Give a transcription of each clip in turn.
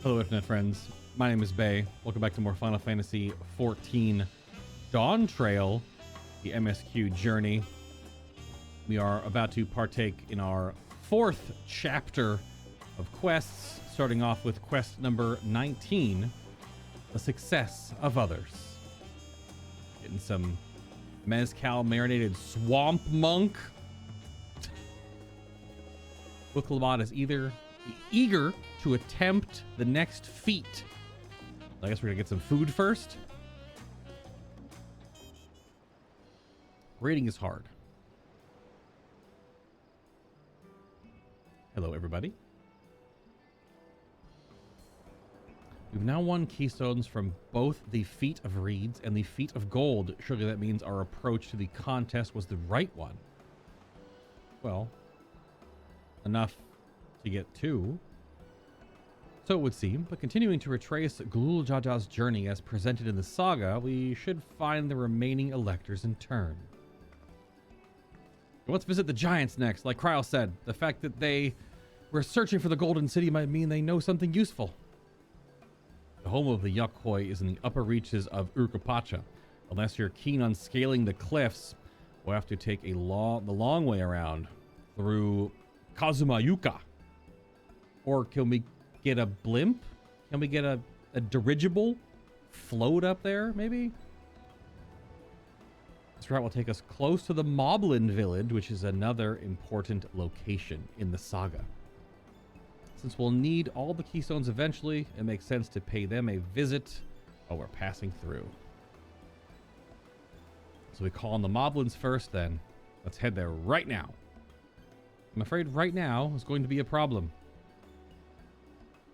Hello, internet friends. My name is Bay. Welcome back to more Final Fantasy XIV Dawntrail, the MSQ journey. We are about to partake in our fourth chapter of quests, starting off with quest number 19, The Success of Others. Getting some mezcal marinated swamp monk. Booklamad is eager to attempt the next feat. I guess we're gonna get some food first. Raiding is hard. Hello, everybody. We've now won keystones from both the Feat of Reeds and the Feat of Gold. Surely that means our approach to the contest was the right one. Well, enough to get two. So it would seem, but continuing to retrace Glul Jaja's journey as presented in the saga, we should find the remaining electors in turn. Let's visit the giants next. Like Kryl said, the fact that they were searching for the Golden City might mean they know something useful. The home of the Yukhoi is in the upper reaches of Urkupacha. Unless you're keen on scaling the cliffs, we'll have to take the long way around through Kazumayuka. Or can we get a blimp? Can we get a dirigible float up there, maybe? This route will take us close to the Moblin village, which is another important location in the saga. Since we'll need all the keystones eventually, it makes sense to pay them a visit while we're passing through. So we call on the Moblins first, then. Let's head there right now. I'm afraid right now is going to be a problem.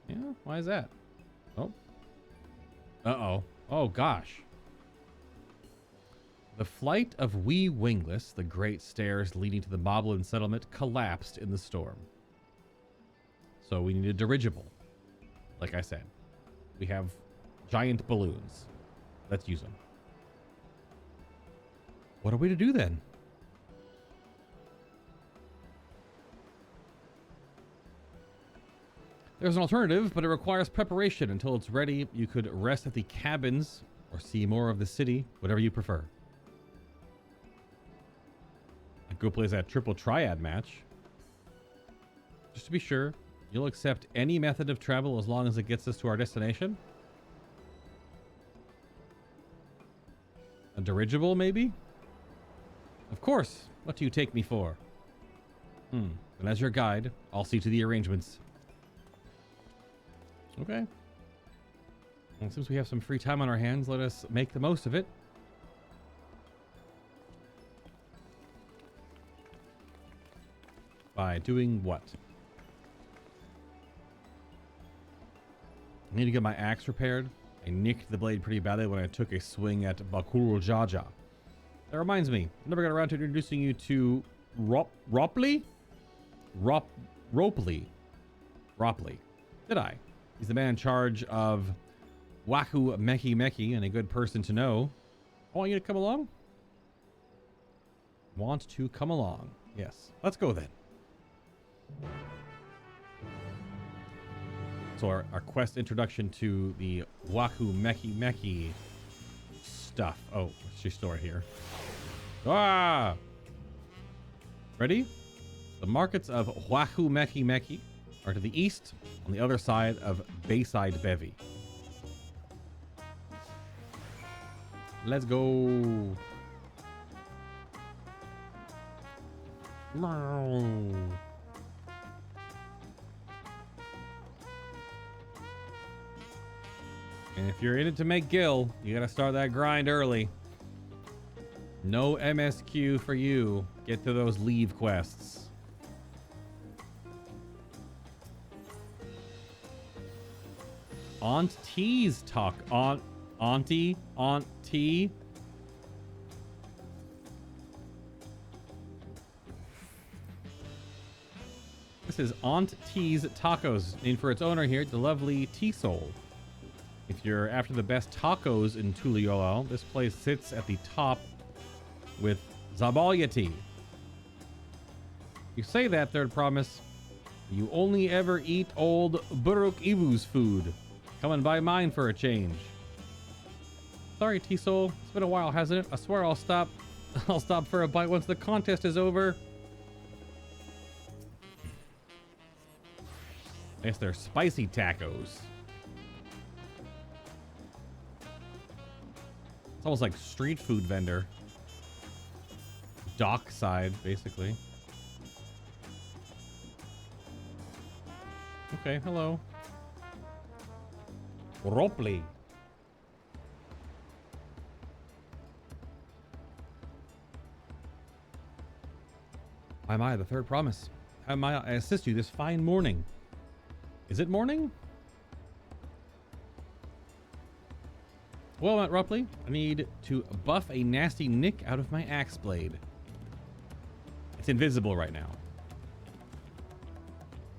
Yeah, why is that? Oh. Uh-oh. Oh, gosh. The flight of Wee Wingless, the great stairs leading to the Moblin settlement, collapsed in the storm. So we need a dirigible. Like I said, we have giant balloons. Let's use them. What are we to do then? There's an alternative, but it requires preparation. Until it's ready, you could rest at the cabins or see more of the city, whatever you prefer. I'd go play that triple triad match. Just to be sure, you'll accept any method of travel as long as it gets us to our destination? A dirigible, maybe? Of course. What do you take me for? And as your guide, I'll see to the arrangements. Okay. Well, since we have some free time on our hands, let us make the most of it. By doing what? I need to get my axe repaired. I nicked the blade pretty badly when I took a swing at Bakul Jaja. That reminds me, I never got around to introducing you to Ropley? Ropley. Did I? He's the man in charge of Waku Meki Meki and a good person to know. I want you to come along? Want to come along. Yes. Let's go then. So our quest introduction to the Waku Meki Meki stuff. Oh, let's restore here. Ah! Ready? The markets of Waku Meki Meki are to the east, on the other side of Bayside Bevy. Let's go. And if you're in it to make Gil, you gotta start that grind early. No MSQ for you. Get to those leave quests. Aunt T's talk. Auntie. This is Aunt T's Tacos, named for its owner here, the lovely T-Soul. If you're after the best tacos in Tuliyoao, this place sits at the top with Zabalyati. You say that, Third Promise, You only ever eat old Buruk Ibu's food. Come and buy mine for a change. Sorry, T-Soul. It's been a while, hasn't it? I swear I'll stop. I'll stop for a bite once the contest is over. I guess they're spicy tacos. It's almost like street food vendor. Dockside, basically. Okay, hello. Ropley. Why am I the third promise? How may I assist you this fine morning? Is it morning? Well, Matt Ropley, I need to buff a nasty nick out of my axe blade. It's invisible right now.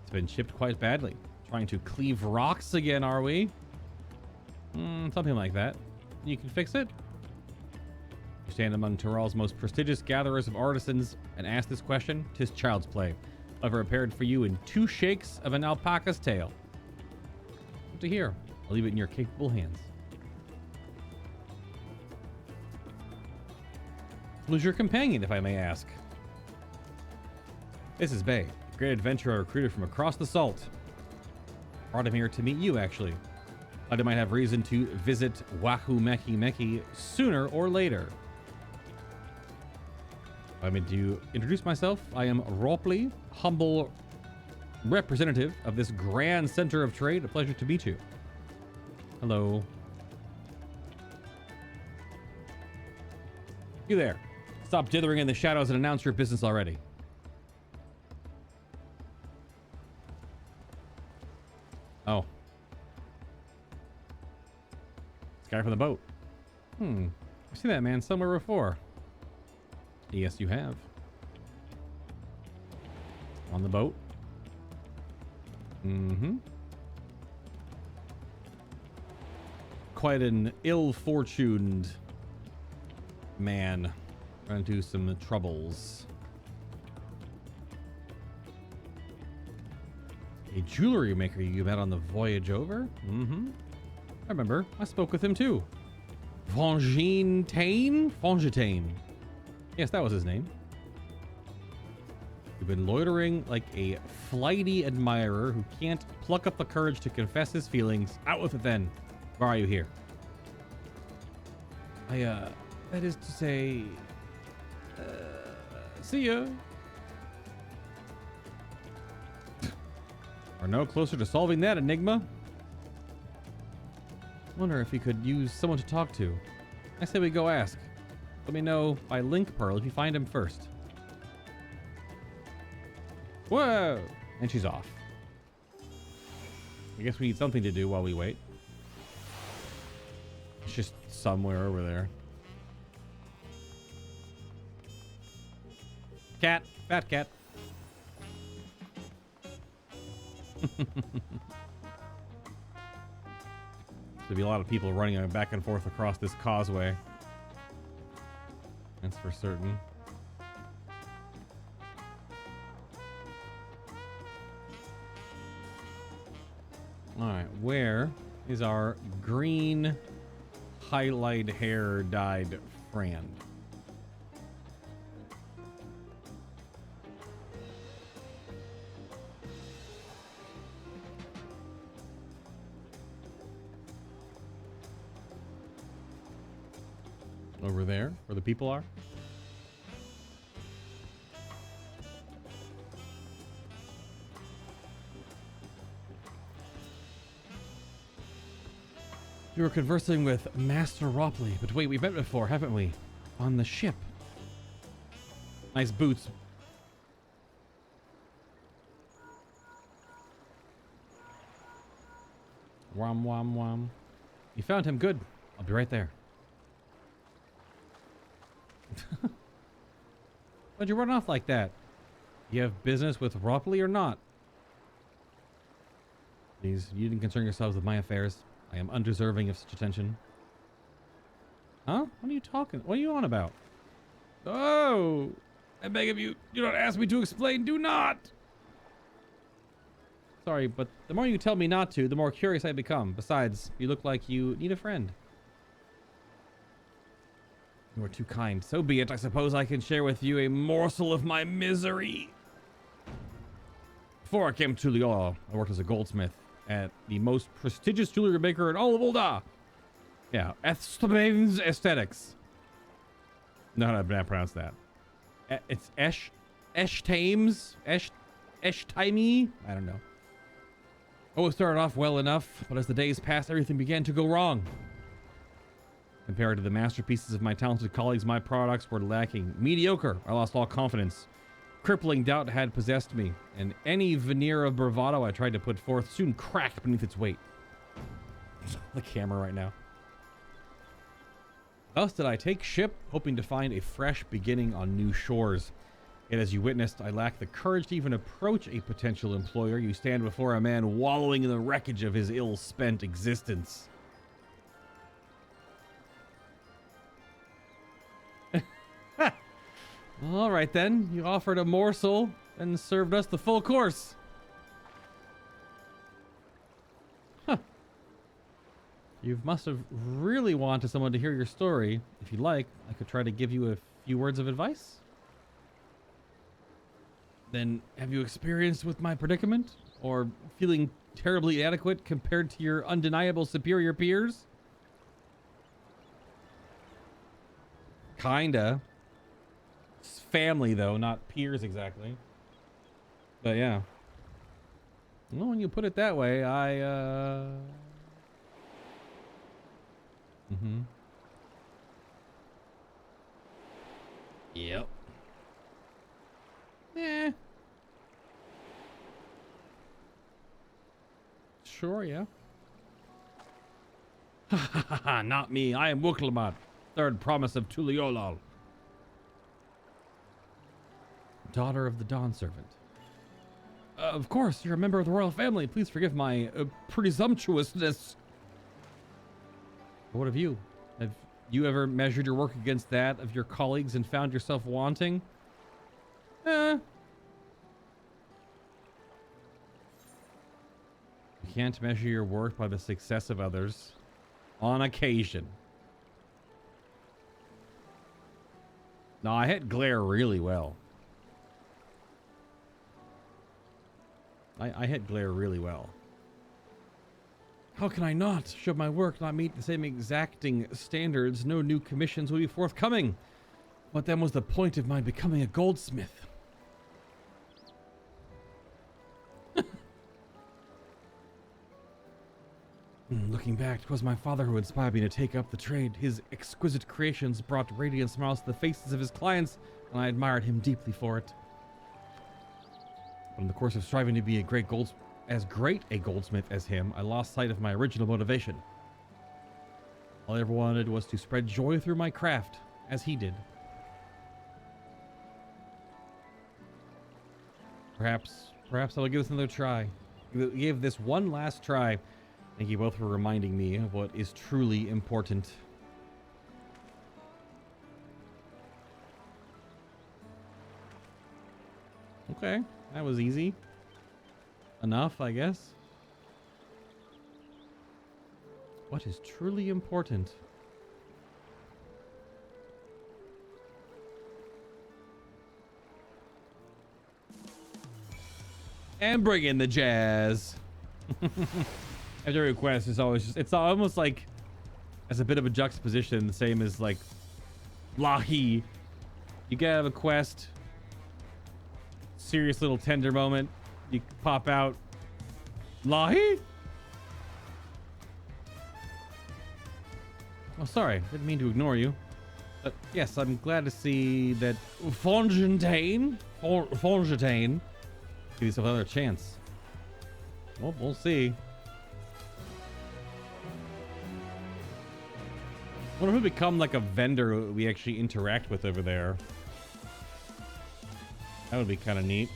It's been chipped quite badly. Trying to cleave rocks again, are we? Something like that. You can fix it? You stand among Tyrell's most prestigious gatherers of artisans and ask this question? 'Tis child's play. I've prepared for you in 2 shakes of an alpaca's tail. Good to hear. I'll leave it in your capable hands. Who's your companion, if I may ask? This is Bay, a great adventurer recruited from across the salt. Brought him here to meet you, actually. Thought I might have reason to visit Wahoo Meki Meki sooner or later. I mean to introduce myself. I am Ropley, humble representative of this grand center of trade. A pleasure to meet you. Hello. You there. Stop dithering in the shadows and announce your business already. Oh. This guy from the boat. I've seen that man somewhere before. Yes, you have. On the boat. Quite an ill-fortuned man. Run into some troubles. A jewelry maker you met on the voyage over? I remember. I spoke with him too. Fontaine? Fontaine. Yes, that was his name. You've been loitering like a flighty admirer who can't pluck up the courage to confess his feelings. Out with it then. Why are you here? That is to say... see ya. Are no closer to solving that enigma. Wonder if you could use someone to talk to. I say we go ask. Let me know by Link Pearl if you find him first. Whoa! And she's off. I guess we need something to do while we wait. It's just somewhere over there. Cat. Fat cat. There'll be a lot of people running back and forth across this causeway. That's for certain. Alright, where is our green highlight hair dyed friend? Over there, where the people are. You were conversing with Master Ropley, but wait, we've met before, haven't we? On the ship. Nice boots. Wham, wham, wham. You found him, good. I'll be right there. Why'd you run off like that? You have business with Ropley or not? Please, you didn't concern yourselves with my affairs. I am undeserving of such attention. Huh? What are you talking? What are you on about? Oh! I beg of you, do not ask me to explain. Do not! Sorry, but the more you tell me not to, the more curious I become. Besides, you look like you need a friend. You are too kind. So be it. I suppose I can share with you a morsel of my misery. Before I came to Lyola, I worked as a goldsmith at the most prestigious jewelry maker in all of Ul'dah. Yeah, Ethstamane's Aesthetics. No, how to pronounce that. It's Eshtames? Eshtaimi? I don't know. Oh, it started off well enough, but as the days passed, everything began to go wrong. Compared to the masterpieces of my talented colleagues, my products were lacking. Mediocre. I lost all confidence. Crippling doubt had possessed me, and any veneer of bravado I tried to put forth soon cracked beneath its weight. The camera right now. Thus did I take ship, hoping to find a fresh beginning on new shores. Yet as you witnessed, I lacked the courage to even approach a potential employer. You stand before a man wallowing in the wreckage of his ill-spent existence. All right then, you offered a morsel and served us the full course. Huh. You must have really wanted someone to hear your story. If you like, I could try to give you a few words of advice. Then, have you experienced with my predicament? Or feeling terribly inadequate compared to your undeniable superior peers? Kinda. It's family, though, not peers exactly. But yeah. Well, when you put it that way, Yep. Eh. Sure, yeah. Ha ha ha ha, not me. I am Wuklamat, third promise of Tuliolal. Daughter of the Dawn Servant. Of course, you're a member of the royal family. Please forgive my presumptuousness. What of you? Have you ever measured your work against that of your colleagues and found yourself wanting? You can't measure your work by the success of others. On occasion. No, I hit glare really well. I hit glare really well. How can I not? Should my work not meet the same exacting standards, no new commissions will be forthcoming. What then was the point of my becoming a goldsmith? Looking back, 'twas my father who inspired me to take up the trade. His exquisite creations brought radiant smiles to the faces of his clients, and I admired him deeply for it. But in the course of striving to be as great a goldsmith as him, I lost sight of my original motivation. All I ever wanted was to spread joy through my craft, as he did. Perhaps I will give this another try. Give this one last try. Thank you both for reminding me of what is truly important. Okay, that was easy enough, I guess. What is truly important? And bring in the jazz. Every request is always just, it's almost like as a bit of a juxtaposition, the same as like Lahi. You get out of a quest, serious little tender moment, you pop out Lahi. Oh, sorry, didn't mean to ignore you. But yes, I'm glad to see that Fontaine give yourself another chance. Well, we'll see. What if we become like a vendor we actually interact with over there? That would be kind of neat.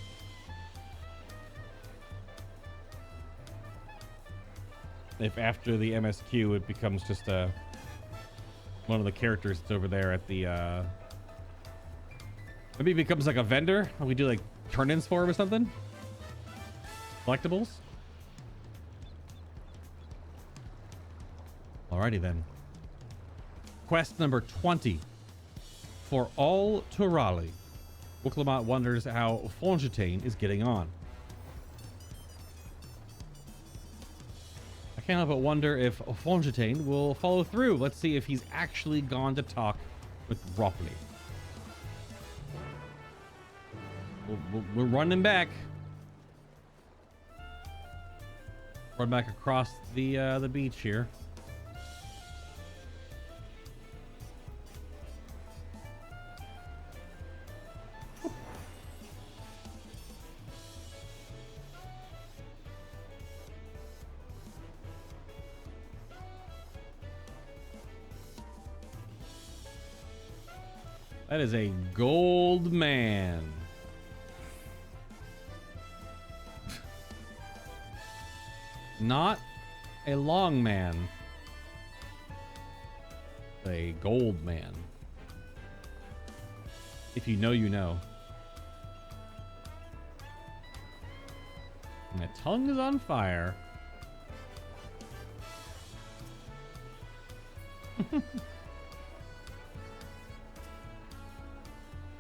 If after the MSQ it becomes just one of the characters that's over there at the maybe it becomes like a vendor and we do like turn-ins for him or something. Collectibles. Alrighty then. Quest number 20. For All Turali. Booklamont wonders how FANTASY is getting on. I can't help but wonder if FANTASY will follow through. Let's see if he's actually gone to talk with Ropley. We're running back. Run back across the beach here. That is a gold man. Not a long man. A gold man. If you know, you know. My tongue is on fire.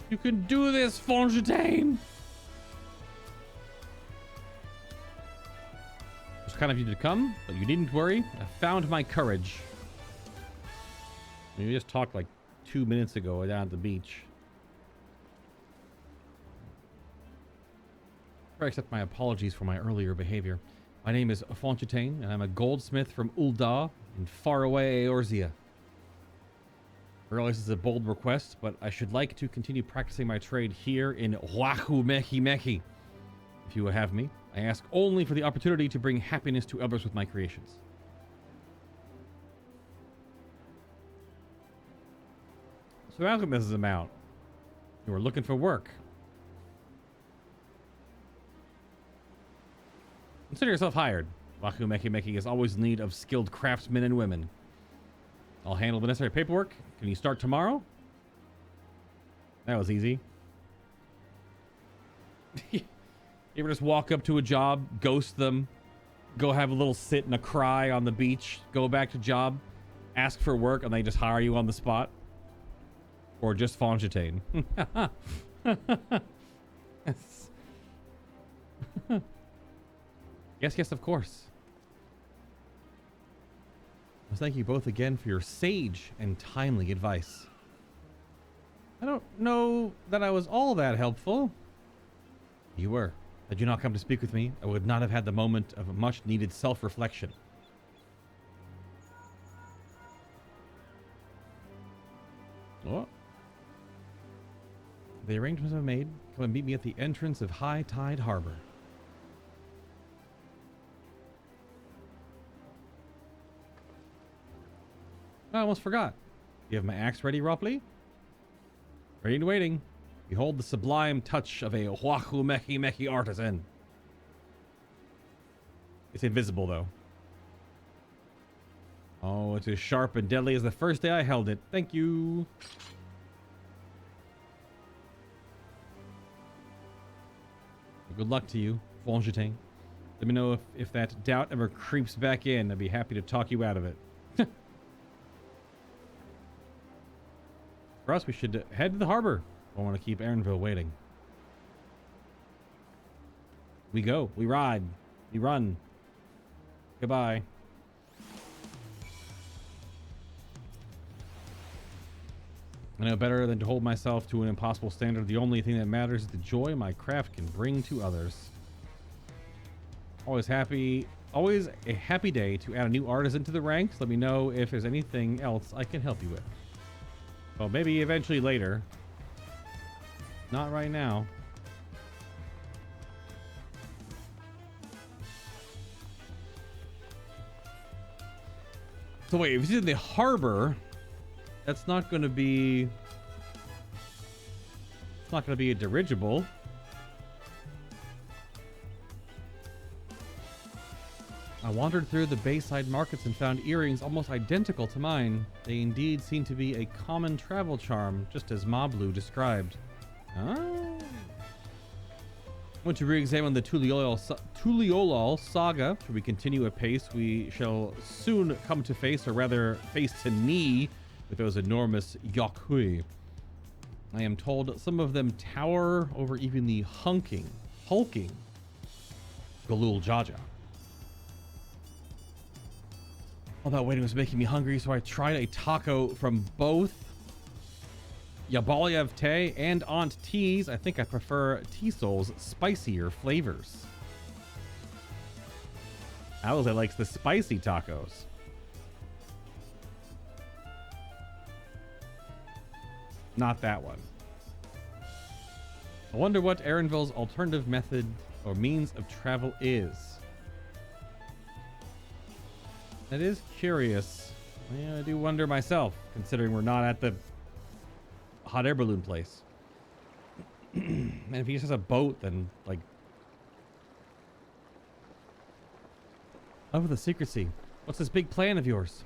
You can do this, FANTASY! It's kind of you to come, but you needn't worry. I found my courage. We just talked like 2 minutes ago down at the beach. I accept my apologies for my earlier behavior. My name is FANTASY, and I'm a goldsmith from Ul'dah in faraway Eorzea. I realize this is a bold request, but I should like to continue practicing my trade here in Ihuykatumu. If you would have me, I ask only for the opportunity to bring happiness to others with my creations. So alchemist is about. You are looking for work. Consider yourself hired. Ihuykatumu is always in need of skilled craftsmen and women. I'll handle the necessary paperwork. Can you start tomorrow? That was easy. You ever just walk up to a job, ghost them, go have a little sit and a cry on the beach, go back to job, ask for work, and they just hire you on the spot? Or just FANTASY? Yes, of course. Well, thank you both again for your sage and timely advice. I don't know that I was all that helpful. You were. Had you not come to speak with me, I would not have had the moment of much needed self-reflection. Oh. The arrangements I've made. Come and meet me at the entrance of High Tide Harbor. I almost forgot. You have my axe ready, Ropley? Ready and waiting. Behold the sublime touch of a Ihuykatumu artisan. It's invisible, though. Oh, it's as sharp and deadly as the first day I held it. Thank you. Good luck to you, FANTASY. Let me know if that doubt ever creeps back in. I'd be happy to talk you out of it. For us, we should head to the harbor. I want to keep Aaronville waiting. We go. We ride. We run. Goodbye. I know better than to hold myself to an impossible standard. The only thing that matters is the joy my craft can bring to others. Always a happy day to add a new artisan to the ranks. Let me know if there's anything else I can help you with. Well, maybe eventually later. Not right now. So wait, if it's in the harbor, that's not going to be... It's not going to be a dirigible. I wandered through the Bayside markets and found earrings almost identical to mine. They indeed seem to be a common travel charm, just as Mablu described. Oh. Want to re-examine the Tuliolol saga. Should we continue apace, we shall soon come to face, or rather face to knee, with those enormous Yakuy. I am told some of them tower over even the hulking Galul Jaja. All that waiting was making me hungry, so I tried a taco from both Yabalyev Te and Aunt T's. I think I prefer T-Soul's spicier flavors. Alize likes the spicy tacos. Not that one. I wonder what Erenville's alternative method or means of travel is. That is curious. Yeah, I do wonder myself, considering we're not at the hot air balloon place. And if he just has a boat, then like... Love with the secrecy. What's this big plan of yours?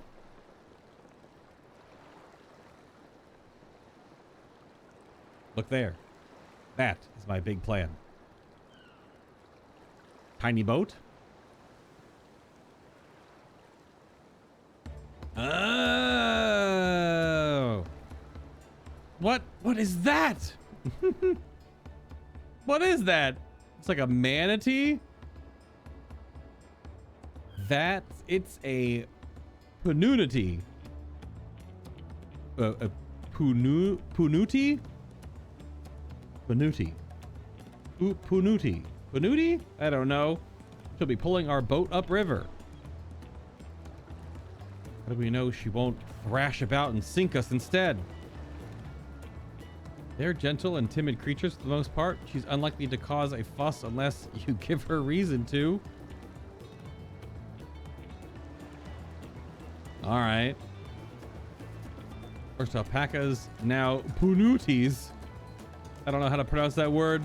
Look there. That is my big plan. Tiny boat? Oh. What is that? What is that? It's like a manatee? It's a pununity. A punuti? Panuti. Punuti. Panuti? I don't know. She'll be pulling our boat upriver. How do we know she won't thrash about and sink us instead? They're gentle and timid creatures for the most part. She's unlikely to cause a fuss unless you give her reason to. All right. First alpacas, now punutis. I don't know how to pronounce that word.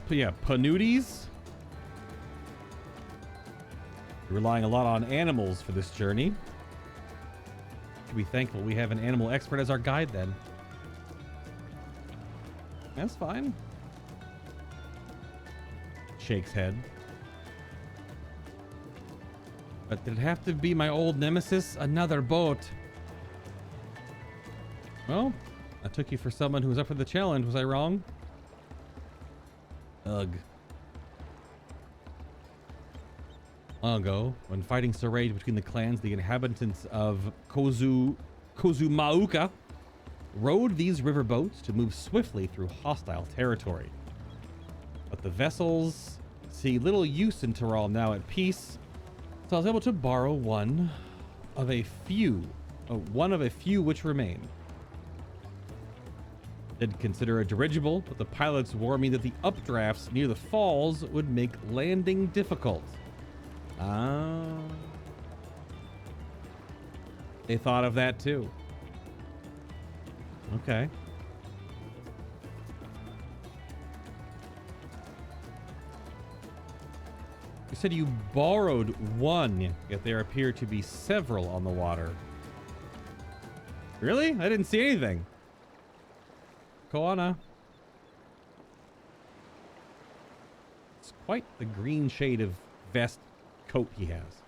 But yeah, panutis. We're relying a lot on animals for this journey. Should be thankful we have an animal expert as our guide then. That's fine. Shakes head. But did it have to be my old nemesis? Another boat. Well, I took you for someone who was up for the challenge. Was I wrong? Ugh. Long ago, when fighting so raged between the clans, the inhabitants of Kozumauka rowed these river boats to move swiftly through hostile territory. But the vessels see little use in Tural now at peace, so I was able to borrow one of a few which remain. Did consider a dirigible, but the pilots warned me that the updrafts near the falls would make landing difficult. They thought of that too. Okay. You said you borrowed one, yet there appear to be several on the water. Really? I didn't see anything. Koana. It's quite the green shade of vest coat he has.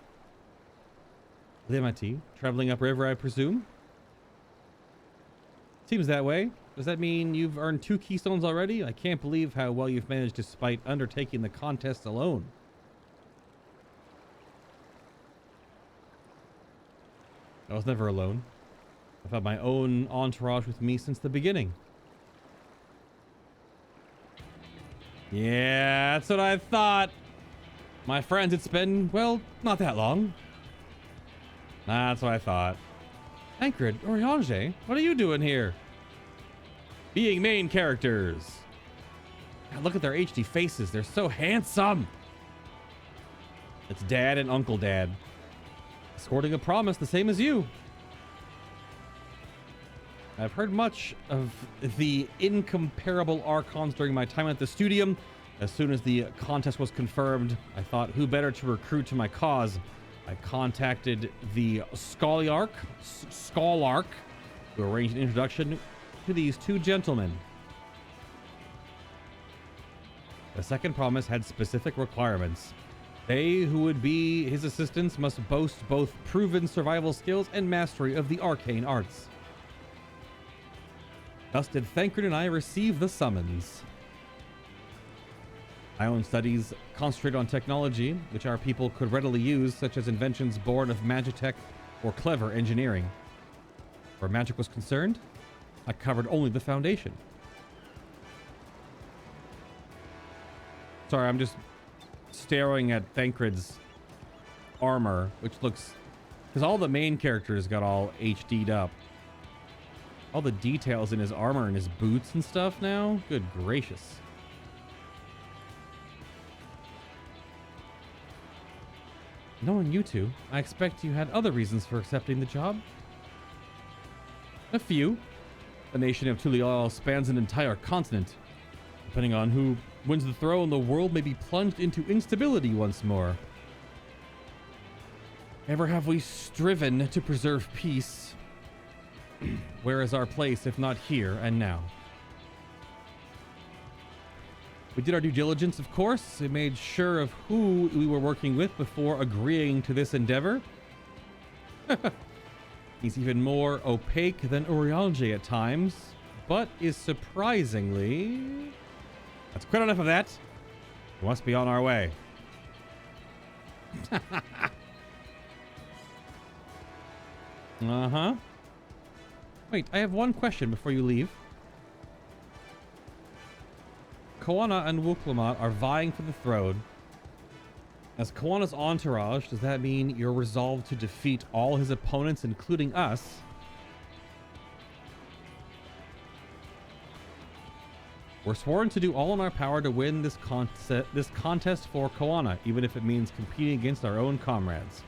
Limati, traveling upriver, I presume? Seems that way. Does that mean you've earned 2 keystones already? I can't believe how well you've managed despite undertaking the contest alone. I was never alone. I've had my own entourage with me since the beginning. Yeah, that's what I thought. My friends, it's been, well, not that long. That's what I thought. Tancred, Oriange, what are you doing here? Being main characters. God, look at their HD faces. They're so handsome. It's Dad and Uncle Dad. Escorting a promise the same as you. I've heard much of the incomparable Archons during my time at the Studium. As soon as the contest was confirmed, I thought who better to recruit to my cause. I contacted the Scholarch to arrange an introduction to these 2 gentlemen. The second promise had specific requirements. They who would be his assistants must boast both proven survival skills and mastery of the arcane arts. Thus did Thancred and I receive the summons. My own studies concentrate on technology, which our people could readily use, such as inventions born of magitech or clever engineering. Where magic was concerned, I covered only the foundation. Sorry, I'm just staring at Thancred's armor, which looks... Because all the main characters got all HD'd up. All the details in his armor and his boots and stuff now? Good gracious. Knowing you two, I expect you had other reasons for accepting the job. A few. The nation of Tulial spans an entire continent. Depending on who wins the throne, the world may be plunged into instability once more. Ever have we striven to preserve peace? Where is our place if not here and now? We did our due diligence, of course. We made sure of who we were working with before agreeing to this endeavor. He's even more opaque than Urialge at times, but is surprisingly... That's quite enough of that. We must be on our way. Uh-huh. Wait, I have one question before you leave. Koana and Wuklamat are vying for the throne. As Koana's entourage, does that mean you're resolved to defeat all his opponents, including us? We're sworn to do all in our power to win this contest for Koana, even if it means competing against our own comrades.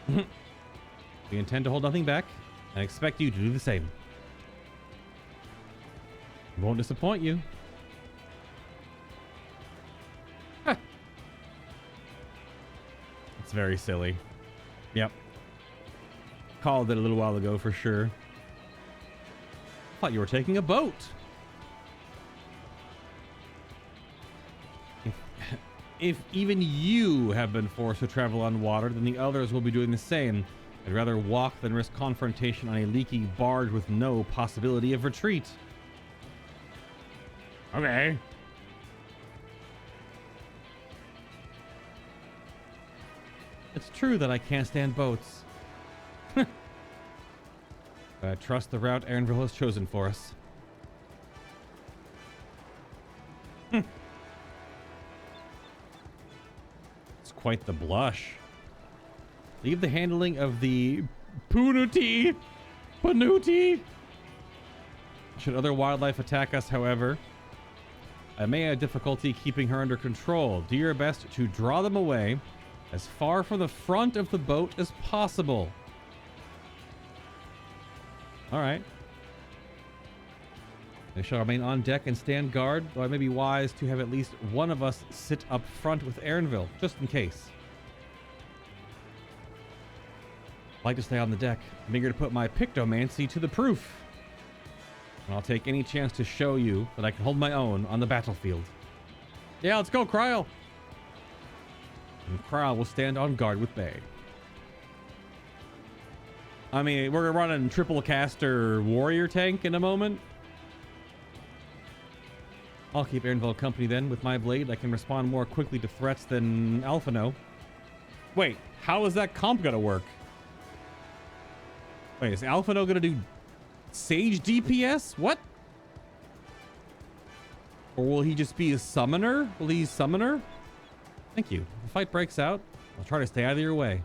We intend to hold nothing back, and expect you to do the same. We won't disappoint you. It's very silly. Yep. Called it a little while ago for sure. Thought you were taking a boat. If even you have been forced to travel on water, then the others will be doing the same. I'd rather walk than risk confrontation on a leaky barge with no possibility of retreat. Okay. It's true that I can't stand boats. But I trust the route Erenville has chosen for us. It's quite the blush. Leave the handling of the Panuti. Should other wildlife attack us, however, I may have difficulty keeping her under control. Do your best to draw them away as far from the front of the boat as possible. All right. They shall remain on deck and stand guard, though it may be wise to have at least one of us sit up front with Erenville, just in case. I'd like to stay on the deck. I'm eager to put my pictomancy to the proof. And I'll take any chance to show you that I can hold my own on the battlefield. Yeah, let's go, Kryl. And Kryl will stand on guard with Bay. I mean, we're running triple caster warrior tank in a moment. I'll keep Erenville company then. With my blade, I can respond more quickly to threats than Alphino. Wait, how is that comp gonna work? Wait, is Alphino gonna do Sage DPS? What? Or will he just be a summoner? Will he summoner? Thank you. If the fight breaks out, I'll try to stay out of your way.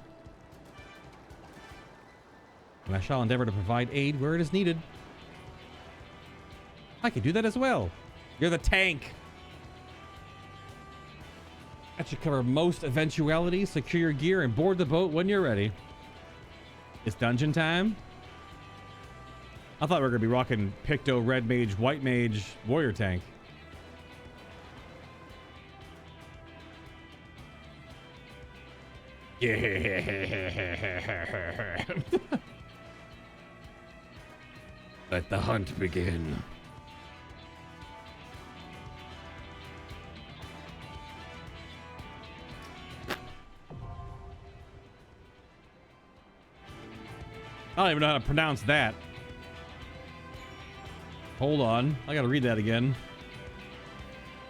And I shall endeavor to provide aid where it is needed. I can do that as well. You're the tank. That should cover most eventualities. Secure your gear and board the boat when you're ready. It's dungeon time. I thought we were going to be rocking Picto, Red Mage, White Mage, Warrior Tank. Yeah. Let the hunt begin. I don't even know how to pronounce that. Hold on. I gotta read that again.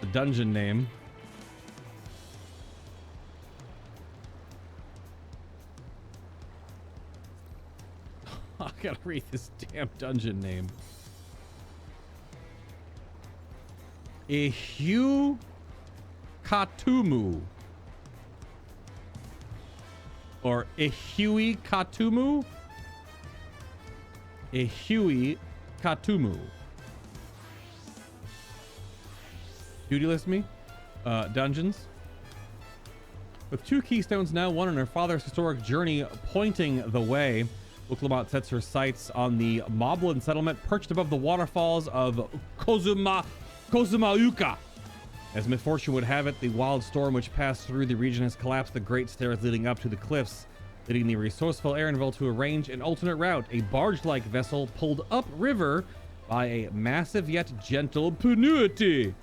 The dungeon name. I gotta read this damn dungeon name. Ihuykatumu. Or Ihuykatumu. Ihuykatumu. Duty list me. Dungeons. With 2 keystones now, one on her father's historic journey pointing the way, Uklamot sets her sights on the Moblin settlement perched above the waterfalls of Kozumauka. As misfortune would have it, the wild storm which passed through the region has collapsed the great stairs leading up to the cliffs, leading the resourceful Aaronville to arrange an alternate route. A barge-like vessel pulled upriver by a massive yet gentle Punuti.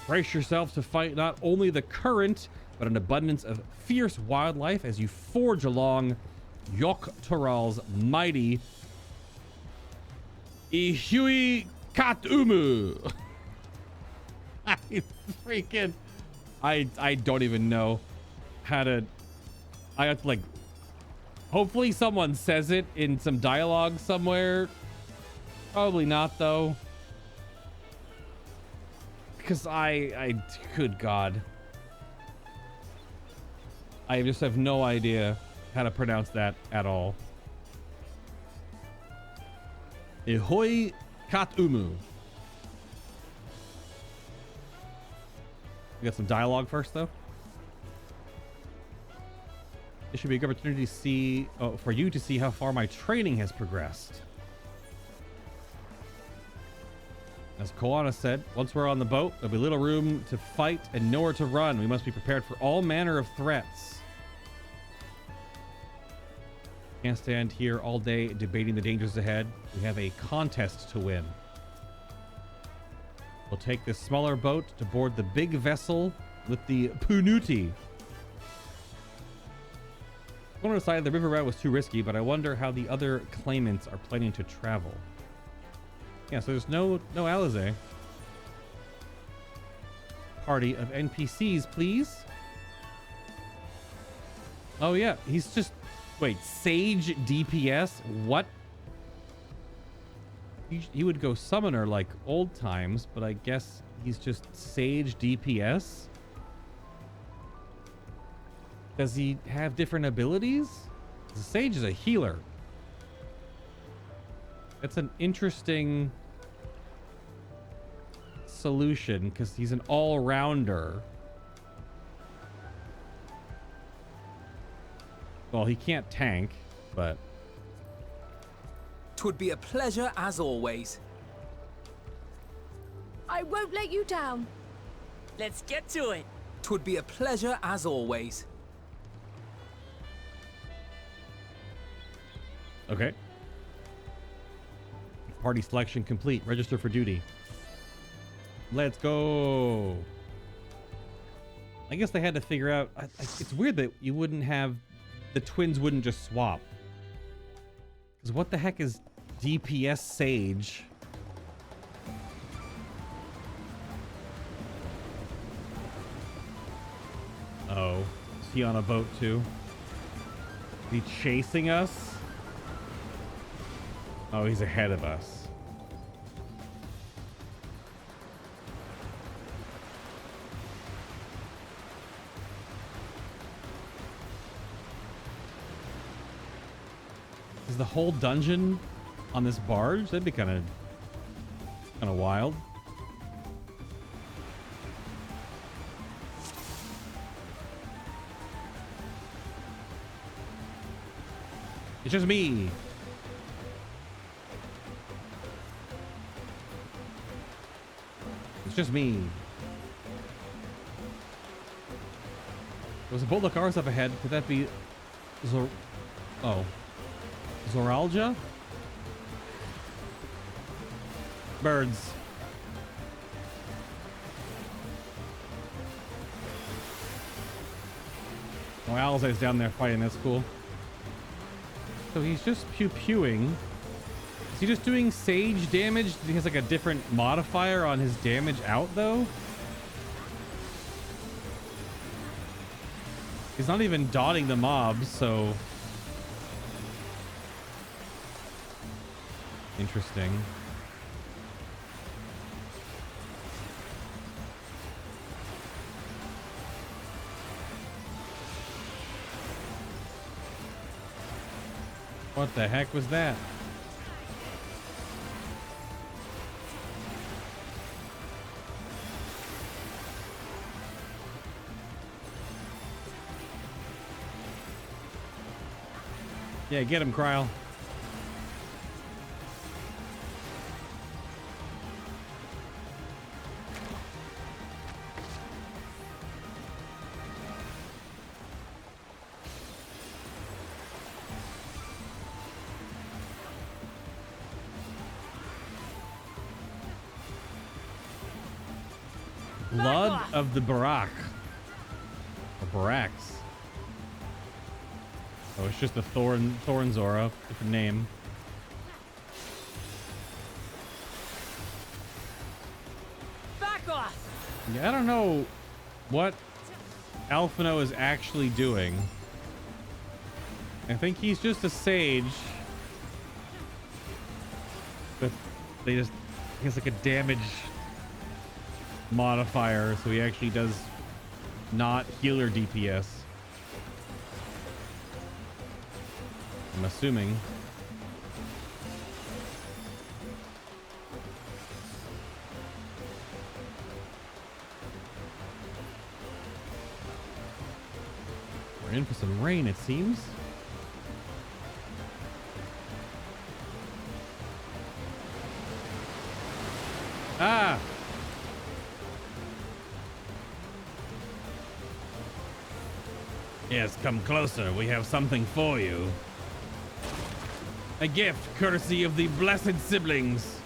Brace yourself to fight not only the current, but an abundance of fierce wildlife as you forge along Yoktoral's mighty Ihuykatumu. I don't even know how to. I have to, like, hopefully someone says it in some dialogue somewhere. Probably not though, because good God, I just have no idea how to pronounce that at all. Ihuykatumu. We got some dialogue first, though. This should be a good opportunity to see, for you to see how far my training has progressed. As Koana said, once we're on the boat, there'll be little room to fight and nowhere to run. We must be prepared for all manner of threats. Can't stand here all day debating the dangers ahead. We have a contest to win. We'll take this smaller boat to board the big vessel with the Punuti. One decided the river route was too risky, but I wonder how the other claimants are planning to travel. Yeah, so there's no Alizé. Party of NPCs, please. Oh yeah, he's just... Wait, Sage DPS? What? He would go Summoner like old times, but I guess he's just Sage DPS? Does he have different abilities? The Sage is a healer. That's an interesting solution because he's an all-rounder. Well, he can't tank, but... 'Twould be a pleasure as always. I won't let you down. Let's get to it. 'Twould be a pleasure as always. Okay. Party selection complete. Register for duty. Let's go. I guess they had to figure out... it's weird that you wouldn't have... The twins wouldn't just swap. Because what the heck is DPS Sage? Oh. Is he on a boat too? Is he chasing us? Oh, he's ahead of us. Is the whole dungeon on this barge? That'd be kind of wild. It's just me. It's just me. There's a boat of cars up ahead. Could that be oh. Zoralja? Birds. Oh, Alizé's down there fighting. That's cool. So he's just pew-pewing. Is he just doing sage damage? He has like a different modifier on his damage out though. He's not even dotting the mobs, so interesting. What the heck was that? Yeah, get him, Kryle. Blood of the Barak. Or Baraks. Oh, it's just a Thorn Zora. Different name. Back off! Yeah, I don't know what Alphino is actually doing. I think he's just a sage. But he has like a damage modifier, so he actually does not healer DPS. I'm assuming. We're in for some rain, it seems. Ah! Yes, come closer. We have something for you. A gift courtesy of the blessed siblings.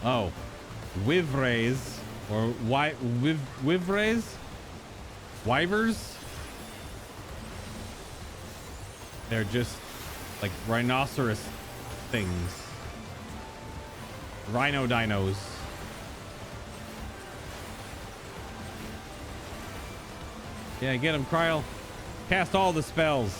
Oh. Wivrays. Or Wivrays? Wyvers? They're just like rhinoceros things. Rhino dinos. Yeah, get him, Kryle. Cast all the spells.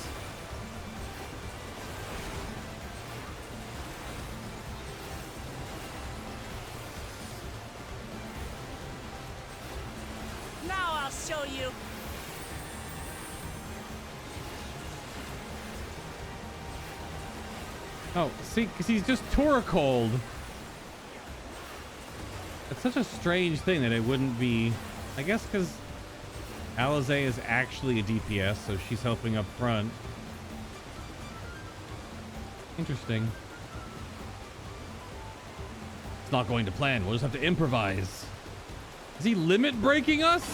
Now I'll show you. Oh, see, because he's just Toracold. It's such a strange thing that it wouldn't be. I guess because Alizé is actually a DPS, so she's helping up front. Interesting. It's not going to plan. We'll just have to improvise. Is he limit breaking us?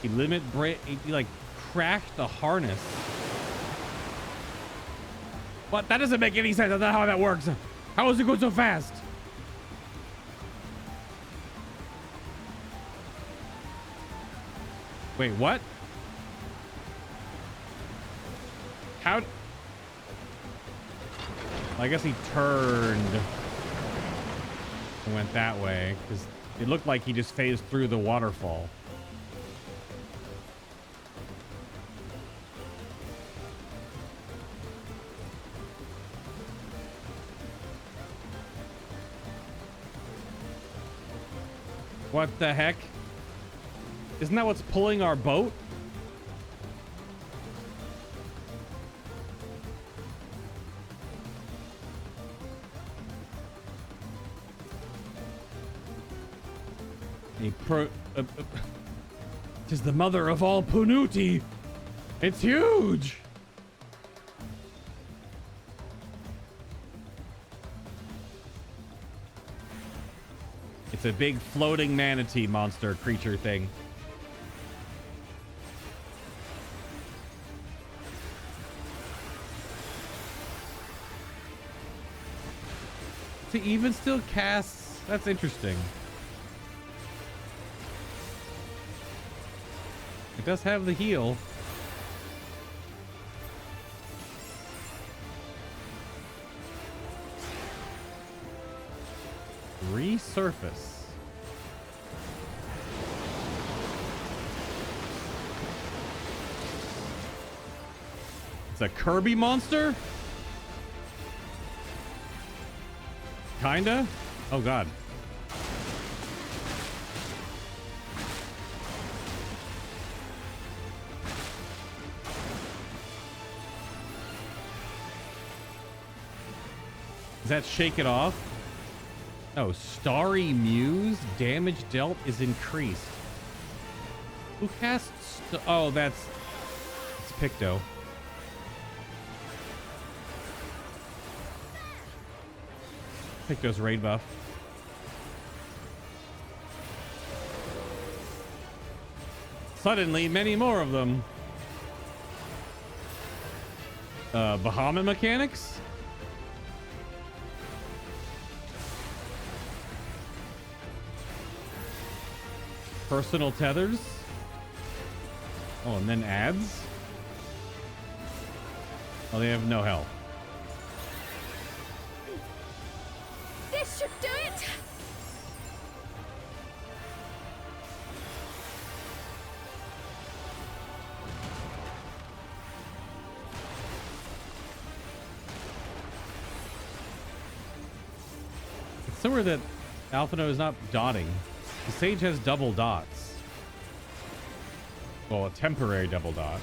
He limit break. He like crashed the harness. What? That doesn't make any sense. That's not how that works. How is it going so fast? Wait, what? How? I guess he turned and went that way because it looked like he just phased through the waterfall. What the heck? Isn't that what's pulling our boat? Tis the mother of all Punuti. It's huge. It's a big floating manatee monster creature thing. To even still casts That's interesting. It does have the heal. Resurface. It's a Kirby monster? Kinda? Oh god. Does that shake it off? Oh, Starry Muse. Damage dealt is increased. Who casts? Oh, it's Picto. Picto's raid buff. Suddenly, many more of them. Bahamut mechanics? Personal tethers? Oh, and then ads? Oh, they have no health. This should do it! It's somewhere that Alphino is not dotting. The Sage has double dots. Well, a temporary double dot.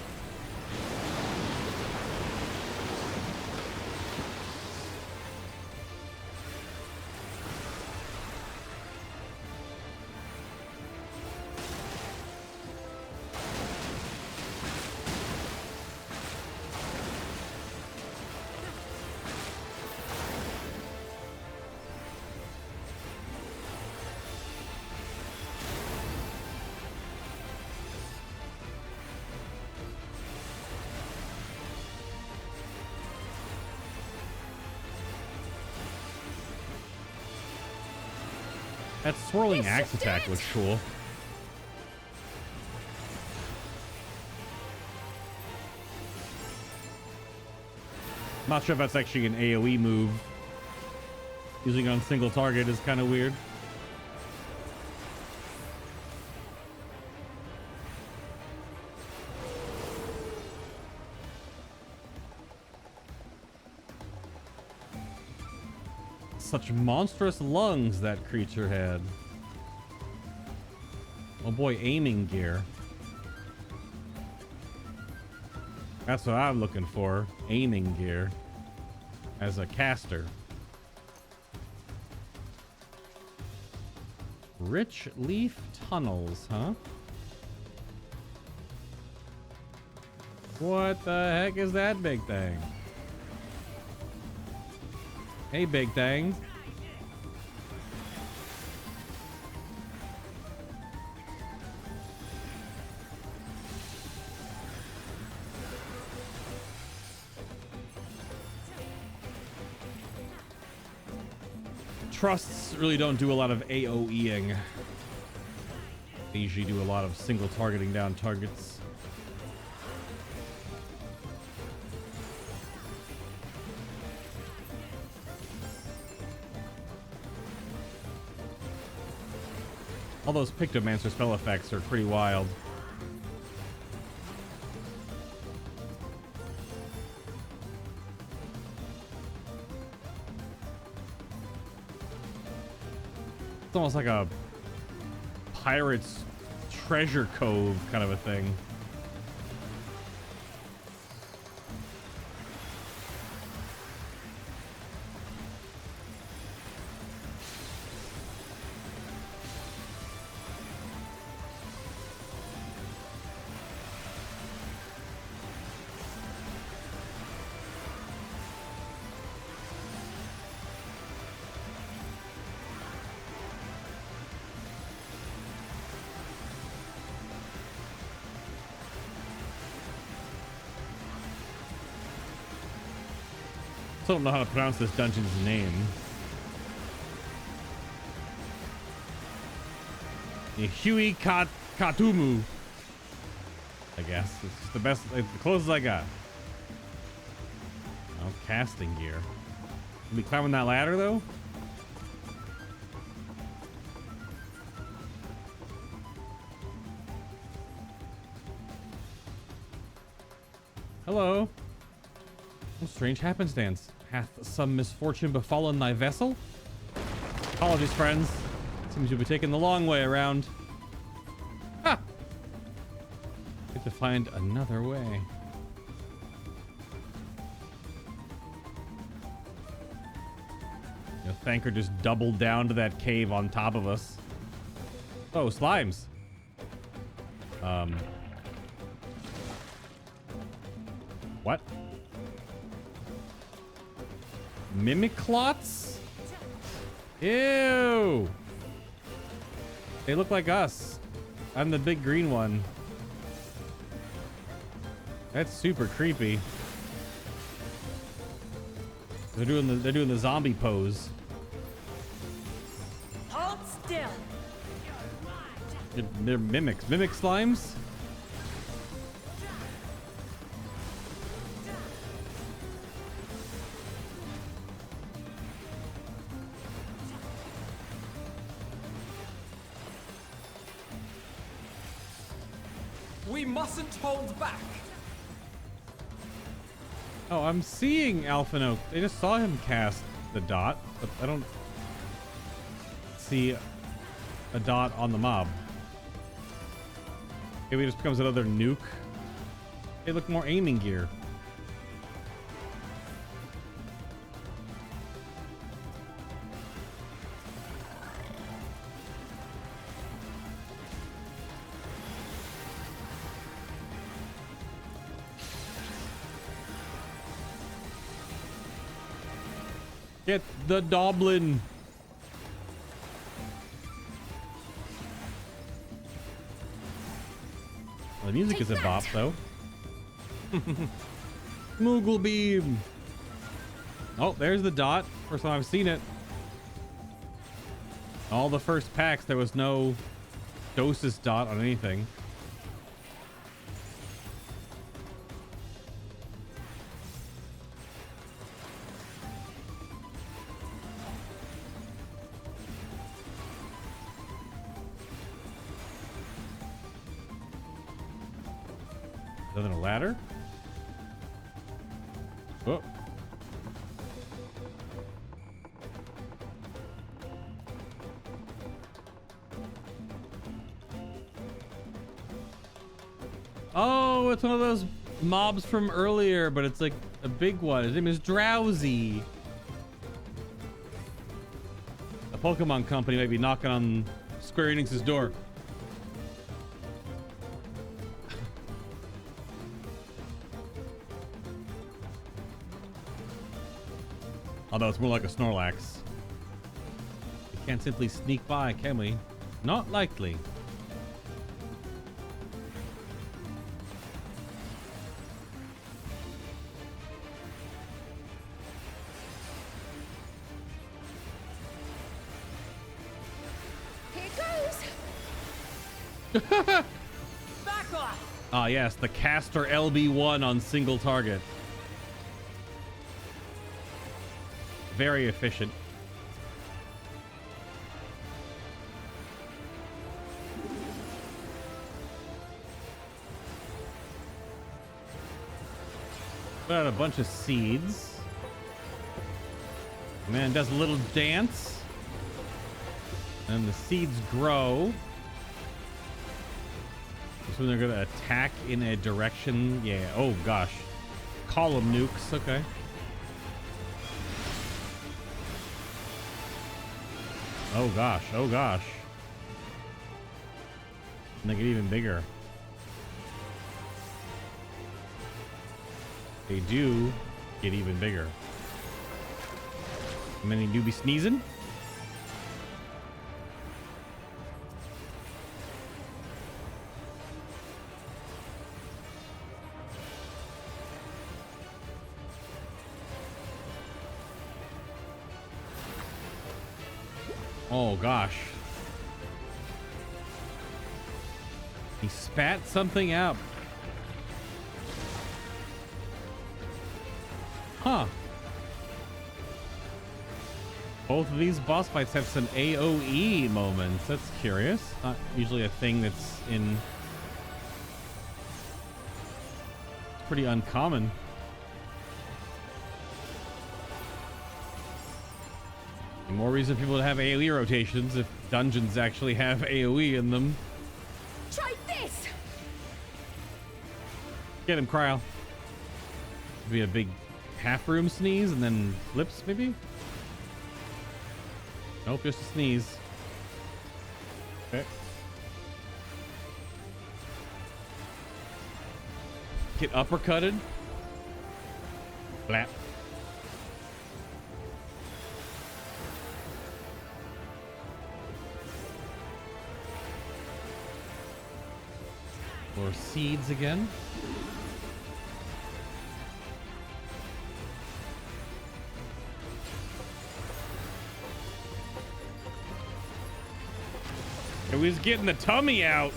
That swirling axe attack was cool. I'm not sure if that's actually an AoE move. Using on single target is kind of weird. Such monstrous lungs that creature had. Oh boy, aiming gear. That's what I'm looking for. Aiming gear. As a caster. Rich leaf tunnels, huh? What the heck is that big thing? Hey, big thing. Trusts really don't do a lot of AoEing. They usually do a lot of single targeting down targets. All those Pictomancer spell effects are pretty wild. It's almost like a pirate's treasure cove kind of a thing. Still don't know how to pronounce this dungeon's name. Ihuykatumu. I guess it's just the best, it's the closest I got. Oh, casting gear. Can we climbing that ladder though? Hello. What strange happenstance? Hath some misfortune befallen thy vessel? Apologies, friends. Seems you'll be taking the long way around. Ha! Get to find another way. You know, Thanker just doubled down to that cave on top of us. Oh, slimes. What? Mimiclots? Ew! They look like us. I'm the big green one. That's super creepy. They're doing the zombie pose. Hold still. They're mimics. Mimic slimes? We mustn't hold back. Oh, I'm seeing Alphinoke. They just saw him cast the dot, but I don't see a dot on the mob. Maybe it just becomes another nuke. They look more aiming gear. Get the Doblin. Well, the music is a bop, though. Moogle beam. Oh, there's the dot. First time I've seen it. All the first packs, there was no Dosis dot on anything. Other than a ladder? Oh. Oh, it's one of those mobs from earlier, but it's like a big one. His name is Drowsy. A Pokemon company might be knocking on Square Enix's door. Although it's more like a Snorlax. We can't simply sneak by, can we? Not likely. Here goes. Back off. Ah, yes, the caster LB1 on single target. Very efficient. Put out a bunch of seeds. Man does a little dance. And the seeds grow. So they're gonna attack in a direction. Yeah, oh gosh. Column nukes, okay. Oh gosh, oh gosh. And they get even bigger. They do get even bigger. And then they do be sneezing. Oh gosh. He spat something out. Huh. Both of these boss fights have some AoE moments. That's curious. Not usually a thing that's in... It's pretty uncommon. More reason for people to have AoE rotations if dungeons actually have AoE in them. Try this. Get him, Cryo. Be a big half room sneeze and then flips, maybe? Nope, just a sneeze. Okay. Get uppercutted. Blap. More seeds again. He was getting the tummy out.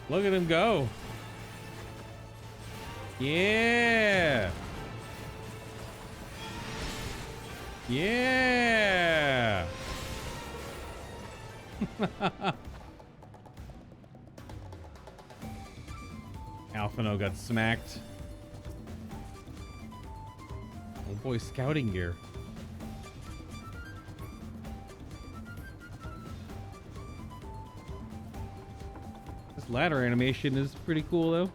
Look at him go. Yeah. Yeah. Alphino got smacked. Oh boy, scouting gear. This ladder animation is pretty cool though.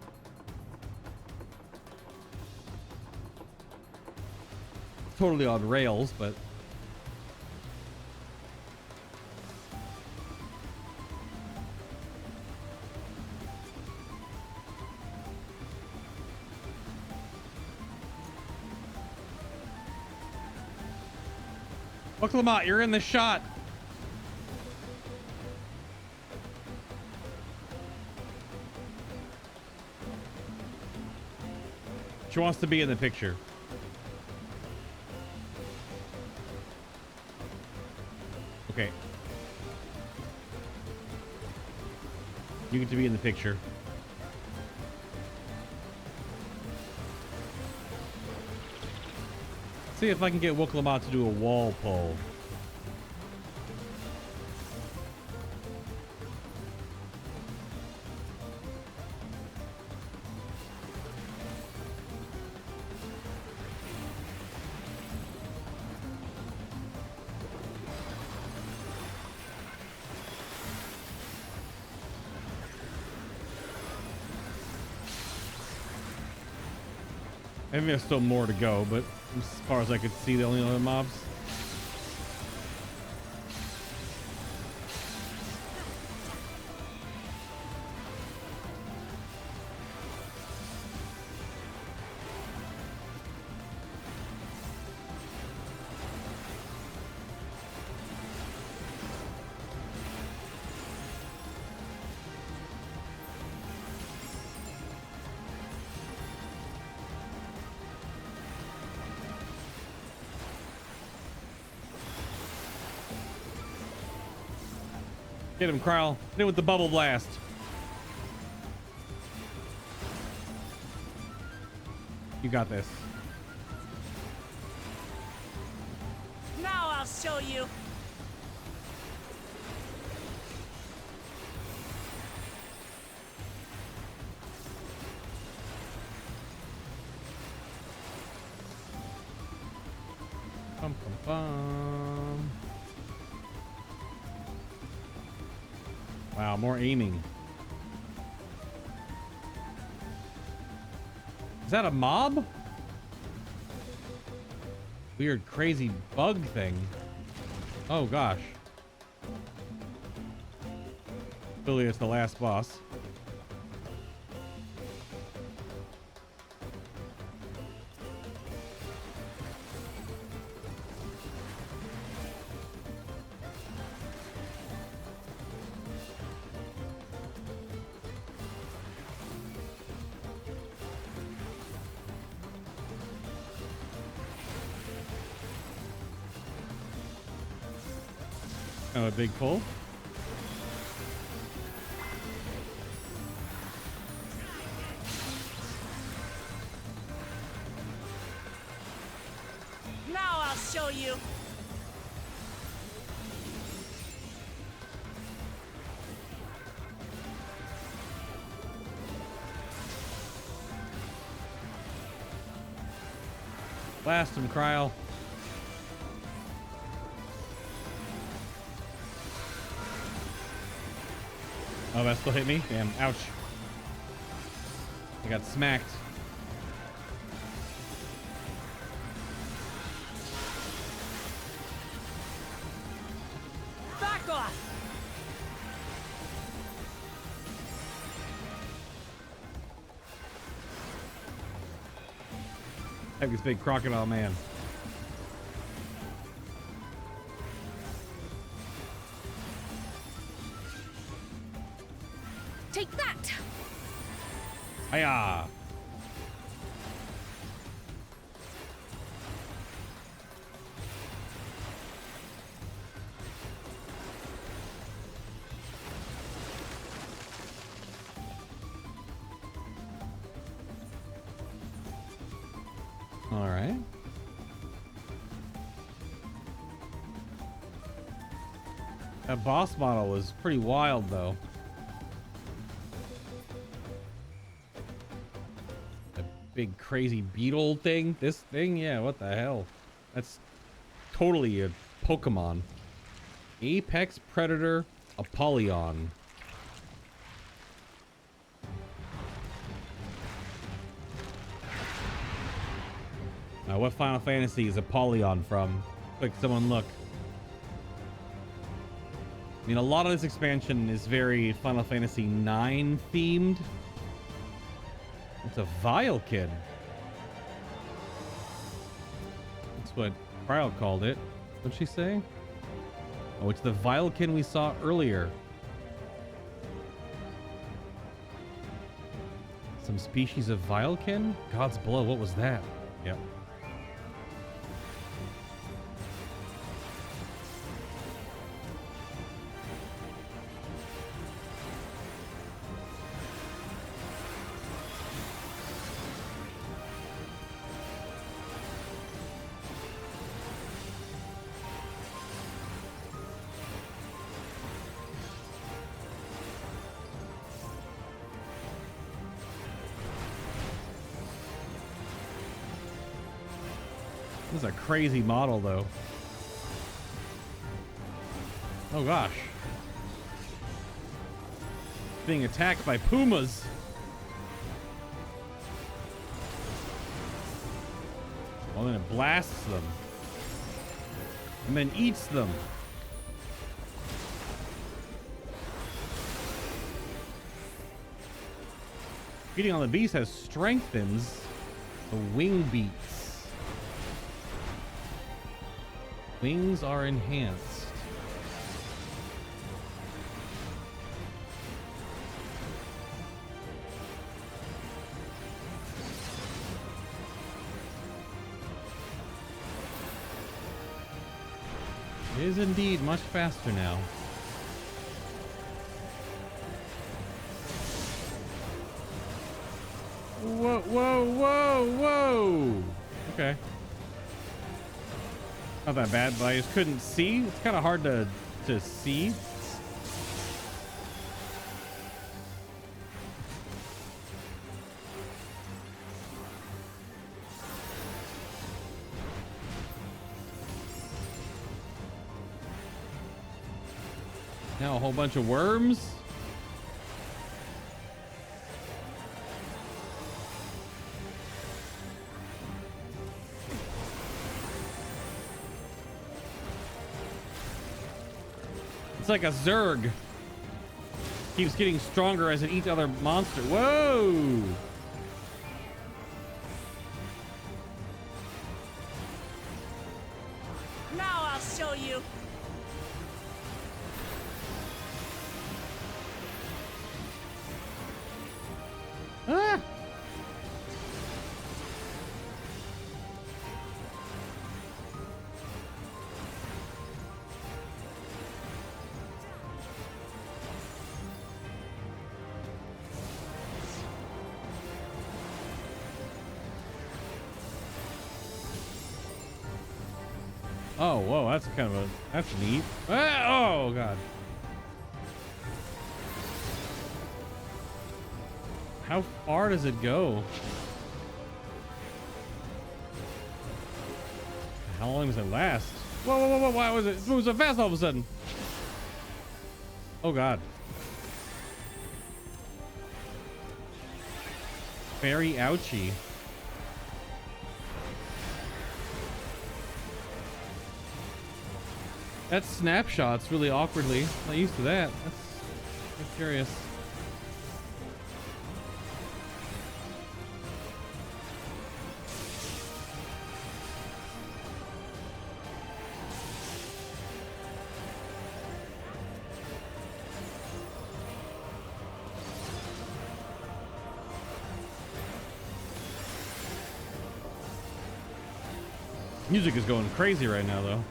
Totally on rails, but look, Lamont, you're in the shot. She wants to be in the picture. Okay. You get to be in the picture. See if I can get Wook Lamont to do a wall pull. Maybe there's still more to go, but as far as I could see, the only other mobs. Get him, Kryle. Hit him with the bubble blast. You got this. Now I'll show you. Bum, bum, bum. Wow, more aiming. Is that a mob? Weird, crazy bug thing. Oh gosh. Clearly it's the last boss. Oh, a big pull. Now I'll show you. Blast him, Cryle. Oh, that still hit me? Damn, ouch. I got smacked. Back off. Like this big crocodile man. Take that. Hiya! All right. That boss model was pretty wild, though. That big crazy beetle thing. This thing, yeah, what the hell? That's totally a Pokemon. Apex Predator Apollyon. What Final Fantasy is Apollyon from? Quick, someone look. I mean, a lot of this expansion is very Final Fantasy IX themed. It's a Vilekin. That's what Cryle called it. What'd she say? Oh, it's the Vilekin we saw earlier. Some species of Vilekin? God's Blow, what was that? Yep. This is a crazy model, though. Oh, gosh. Being attacked by pumas. Well, then it blasts them. And then eats them. Feeding on the beast has strengthens the wing beats. Wings are enhanced. It is indeed much faster now. Whoa, whoa, whoa, whoa! Okay. Not that bad, but I just couldn't see. It's kind of hard to see. Now a whole bunch of worms. It's like a Zerg. Keeps getting stronger as it eats other monsters. Whoa! Now I'll show you. Ah! Oh, whoa, that's kind of a, that's neat. Ah, oh, God. How far does it go? How long does it last? Whoa, whoa, whoa, whoa, why was it? It moved so fast all of a sudden. Oh, God. Very ouchy. That snapshots really awkwardly. Not used to that. That's curious. Music is going crazy right now, though.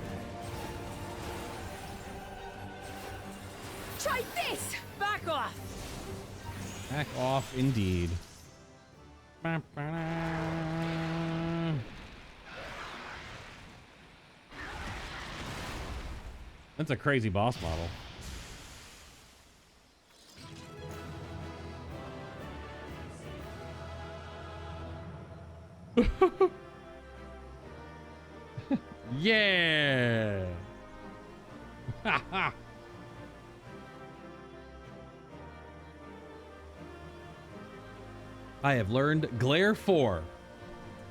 Try this! Back off! Back off, indeed. That's a crazy boss model. Yeah. I have learned Glare 4.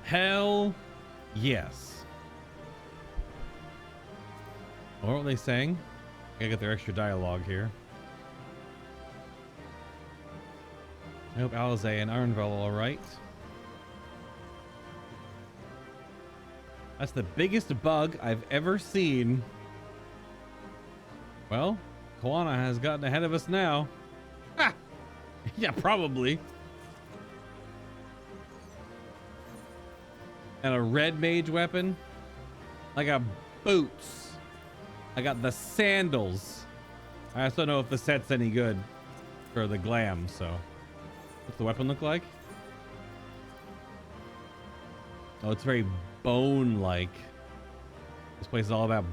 Hell yes. What were they saying? Gotta get their extra dialogue here. I hope Alize and Arnvel are alright. That's the biggest bug I've ever seen. Well, Koana has gotten ahead of us now. Ha! Yeah, probably. And a red mage weapon. I got boots. I got the sandals. I just don't know if the set's any good for the glam, so. What's the weapon look like? Oh, it's very bone-like. This place is all about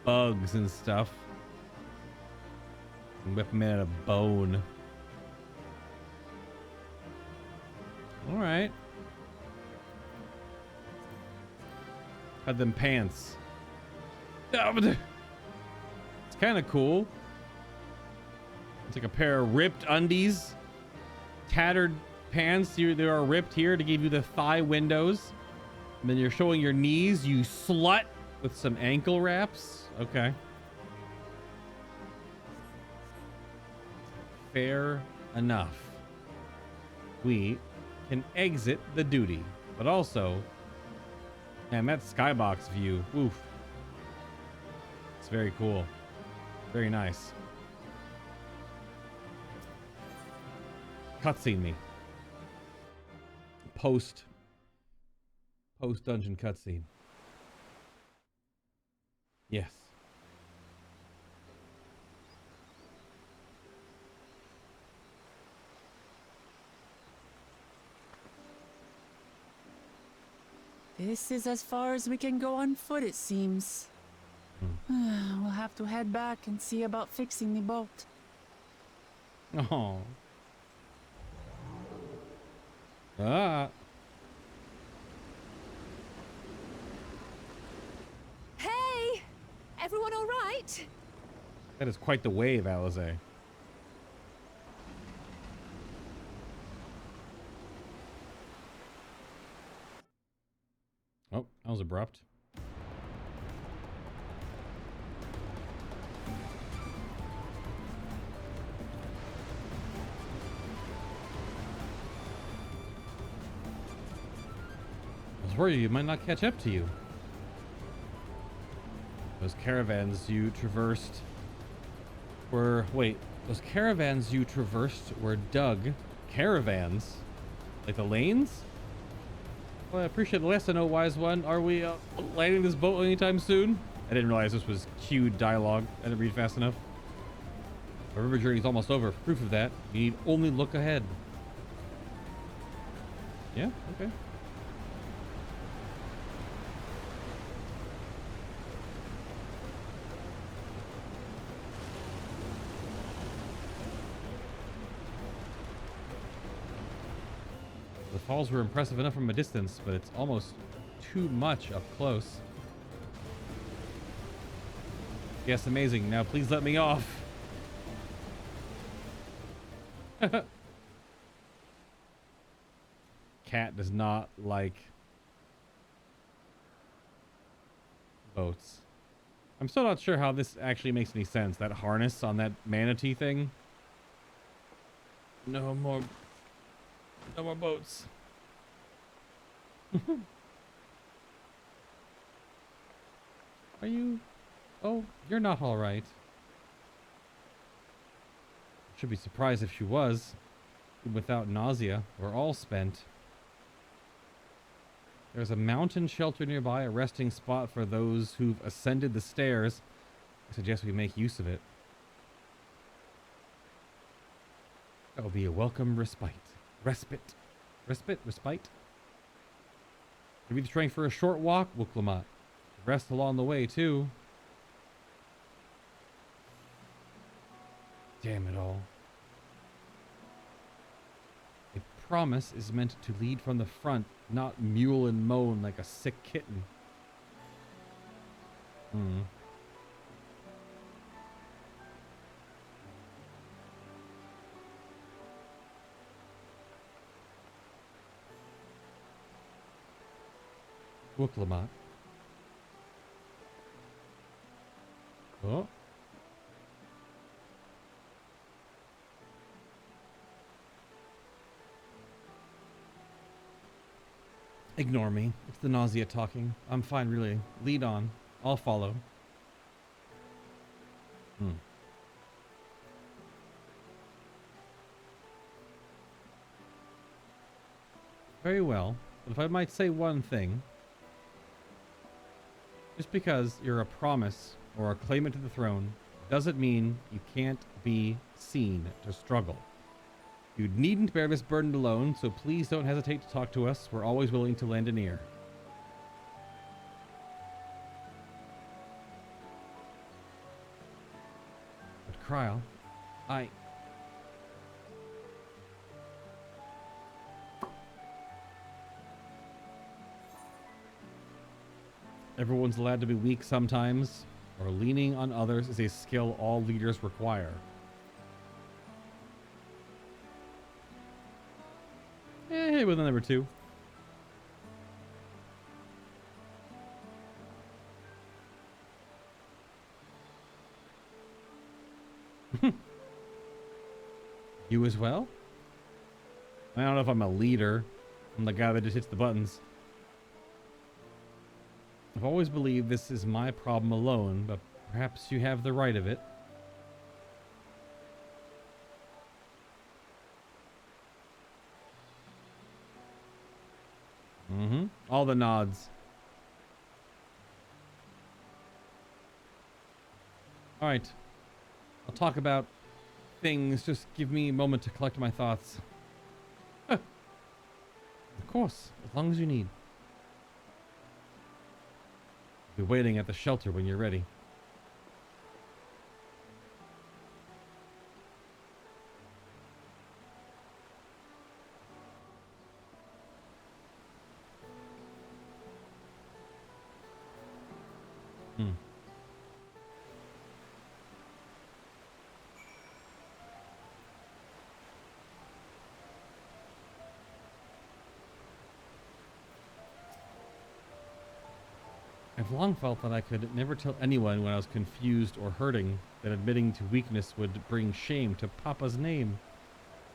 bugs and stuff. Weapon made out of bone. All right. Had them pants. It's kind of cool. It's like a pair of ripped undies, tattered pants. They are ripped here to give you the thigh windows. And then you're showing your knees, you slut, with some ankle wraps. Okay. Fair enough. We can exit the duty, but also, man, that skybox view, oof. It's very cool. Very nice. Cutscene me. Post dungeon cutscene. Yes. This is as far as we can go on foot, it seems. We'll have to head back and see about fixing the boat. Oh. Ah. Hey! Everyone all right? That is quite the wave, Alize. Oh, that was abrupt. I was worried you might not catch up to you. Those caravans you traversed were... Wait, those caravans you traversed were dug caravans? Like the lanes? Well, I appreciate the lesson, oh wise one. Are we landing this boat anytime soon? I didn't realize this was queued dialogue. I didn't read fast enough. Our river journey's almost over. Proof of that. You need only look ahead. Yeah, okay. falls were impressive enough from a distance, but it's almost too much up close. Yes, amazing. Now please let me off. Cat does not like boats. I'm still not sure how this actually makes any sense. That harness on that manatee thing. No more boats. Are you? Oh, you're not all right. Should be surprised if she was. Without nausea, we're all spent. There's a mountain shelter nearby, a resting spot for those who've ascended the stairs. I suggest we make use of it. That will be a welcome respite. Respite? Maybe the train for a short walk, Wooklamat. Rest along the way, too. Damn it all. A promise is meant to lead from the front, not mule and moan like a sick kitten. Wooklamat. Oh. Ignore me. It's the nausea talking. I'm fine, really. Lead on. I'll follow. Very well. But if I might say one thing. Just because you're a promise or a claimant to the throne doesn't mean you can't be seen to struggle. You needn't bear this burden alone, so please don't hesitate to talk to us. We're always willing to lend an ear. But Kryl, Everyone's allowed to be weak sometimes, or leaning on others is a skill all leaders require. Hey, with number 2. You as well? I don't know if I'm a leader. I'm the guy that just hits the buttons. I've always believed this is my problem alone, but perhaps you have the right of it. All the nods. All right. I'll talk about things. Just give me a moment to collect my thoughts. Of course, as long as you need. Be waiting at the shelter when you're ready. I've long felt that I could never tell anyone when I was confused or hurting, that admitting to weakness would bring shame to Papa's name.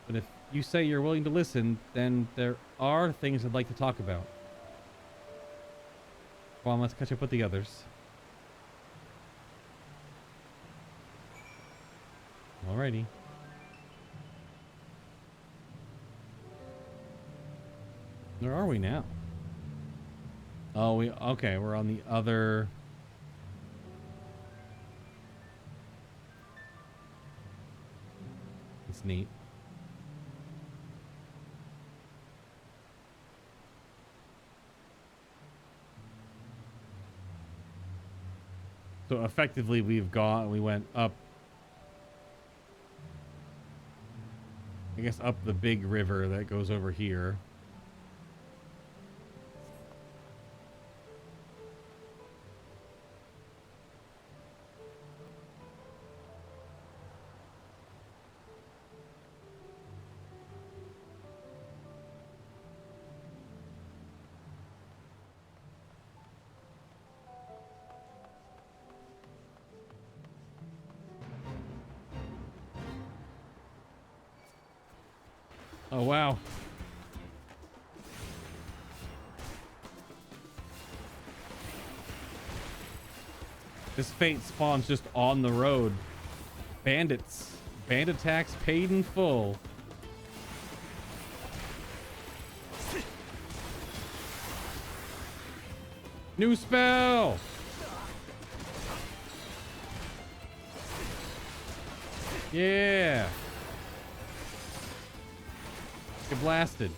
But if you say you're willing to listen, then there are things I'd like to talk about. Come on, let's catch up with the others. Alrighty. Where are we now? Oh, okay, we're on the other. It's neat. So effectively we went up, I guess up the big river that goes over here. Oh, wow. This fate spawns just on the road. Bandits. Bandit attacks paid in full. New spell! Yeah! Get blasted.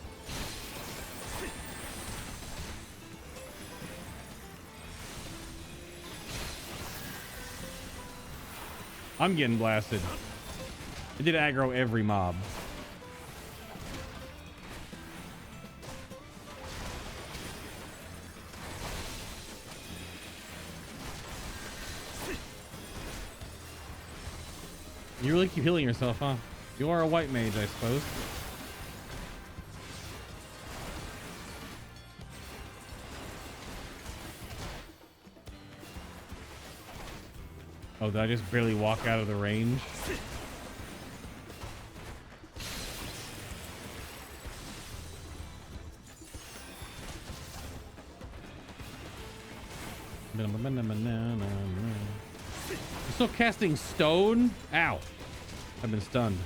I'm getting blasted. It did aggro every mob. You really keep healing yourself, huh? You are a white mage, I suppose. Oh, did I just barely walk out of the range? You're still casting stone? Ow. I've been stunned.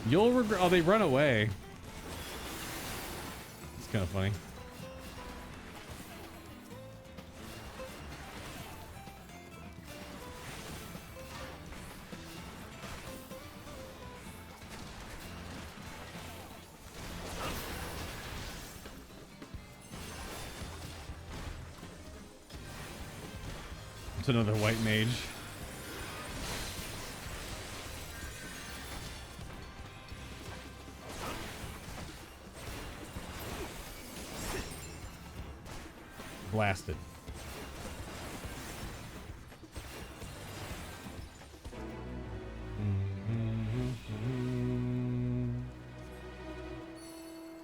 You'll regret. Oh, they run away. It's kind of funny. It's another white mage. Blasted.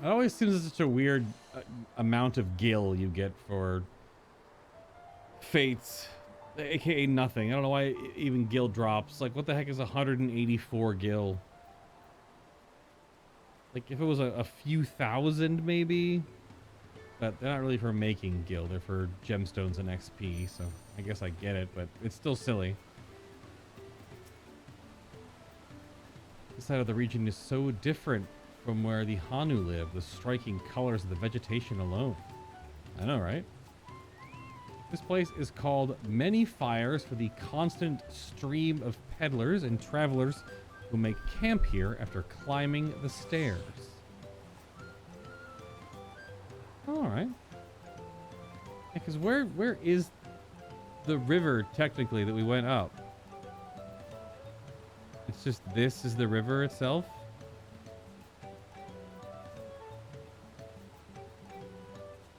It always seems such a weird amount of gil you get for fates, aka nothing. I don't know why even gil drops. Like, what the heck is 184 gil? Like, if it was a few thousand, maybe. But they're not really for making gil. They're for gemstones and XP. So I guess I get it, but it's still silly. This side of the region is so different from where the Hanu live. The striking colors of the vegetation alone. I know, right? This place is called Many Fires for the constant stream of peddlers and travelers who make camp here after climbing the stairs. All right. Yeah, because where is the river technically that we went up? It's just this is the river itself.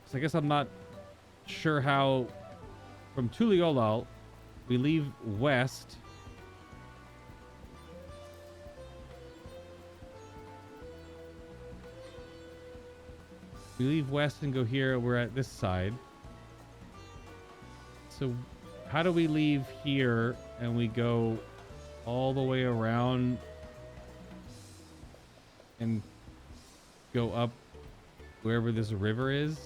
So I guess I'm not sure how from Tuliolal we leave west. We leave west and go here. We're at this side. So how do we leave here and we go all the way around and go up wherever this river is?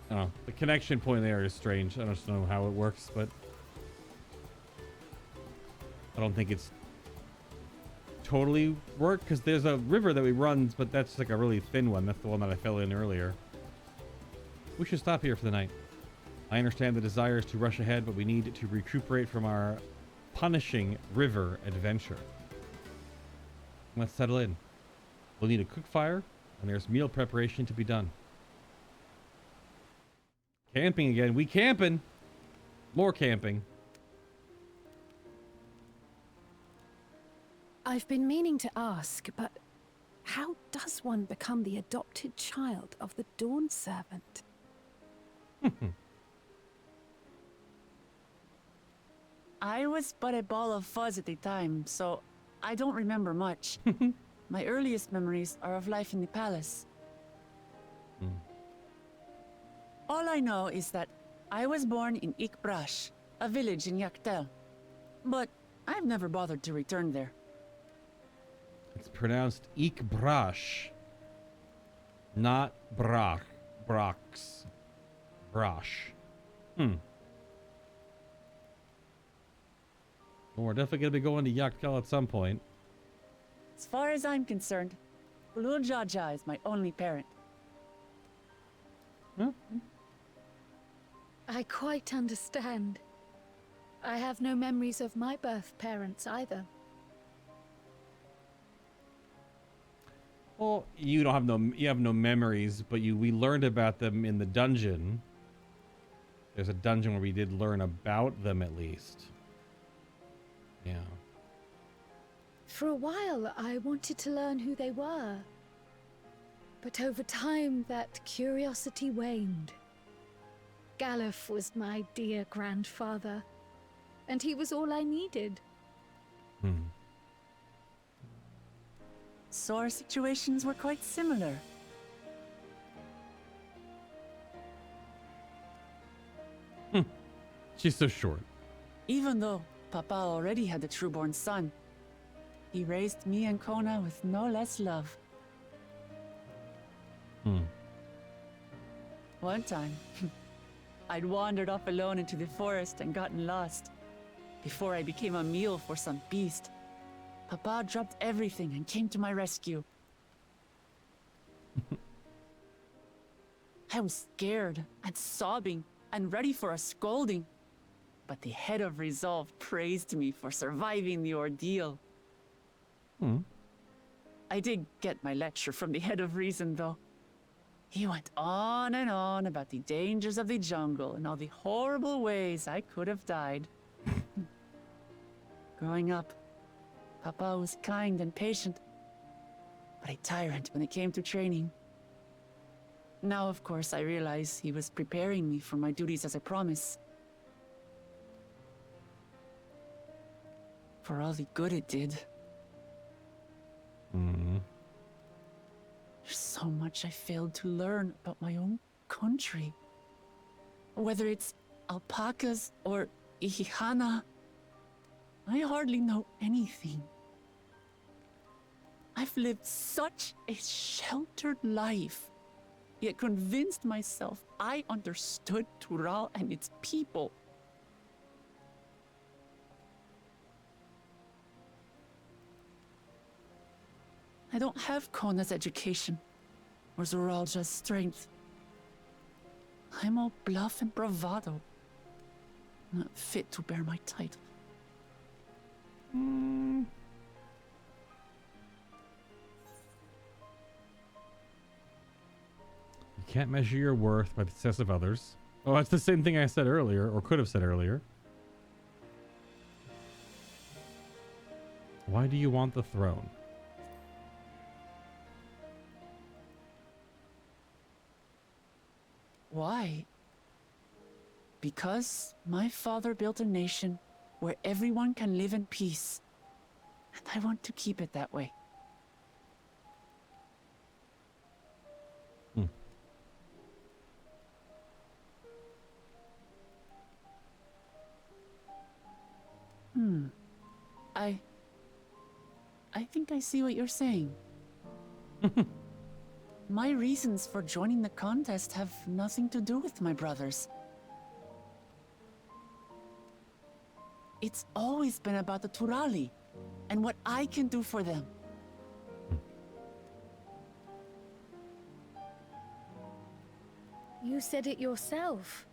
Oh, the connection point there is strange. I don't know how it works, but I don't think it's totally worked because there's a river that we run, but that's like a really thin one. That's the one that I fell in earlier. We should stop here for the night. I understand the desire is to rush ahead, but we need to recuperate from our punishing river adventure. Let's settle in. We'll need a cook fire, and there's meal preparation to be done. Camping again. We camping. More camping. I've been meaning to ask, but how does one become the adopted child of the Dawn Servant? I was but a ball of fuzz at the time, so I don't remember much. My earliest memories are of life in the palace. All I know is that I was born in Ikbrash, a village in Yaktel. But I've never bothered to return there. It's pronounced Ikbrash, not Brach. Brax. Brash. Well, we're definitely going to be going to Yaktel at some point. As far as I'm concerned, Ulul Jaja is my only parent. Huh? I quite understand. I have no memories of my birth parents either. Well, you don't have no memories, but we learned about them in the dungeon. There's a dungeon where we did learn about them at least. Yeah. For a while, I wanted to learn who they were. But over time, that curiosity waned. Galuf was my dear grandfather, and he was all I needed. So our situations were quite similar. She's so short. Even though Papa already had a trueborn son, he raised me and Kona with no less love. One time, I'd wandered off alone into the forest and gotten lost. Before I became a meal for some beast, Papa dropped everything and came to my rescue. I was scared and sobbing and ready for a scolding. But the head of resolve praised me for surviving the ordeal. I did get my lecture from the head of reason, though. He went on and on about the dangers of the jungle and all the horrible ways I could have died. Growing up, Papa was kind and patient, but a tyrant when it came to training. Now, of course, I realize he was preparing me for my duties as a promise. For all the good it did. There's so much I failed to learn about my own country. Whether it's alpacas or Ihihana, I hardly know anything. I've lived such a sheltered life, yet convinced myself I understood Tural and its people. I don't have Kona's education, or Zoralja's strength. I'm all bluff and bravado, not fit to bear my title. You can't measure your worth by the success of others. Oh, that's the same thing I said earlier, or could have said earlier. Why do you want the throne? Why? Because my father built a nation where everyone can live in peace, and I want to keep it that way. I think I see what you're saying. My reasons for joining the contest have nothing to do with my brothers. It's always been about the Turali and what I can do for them. You said it yourself.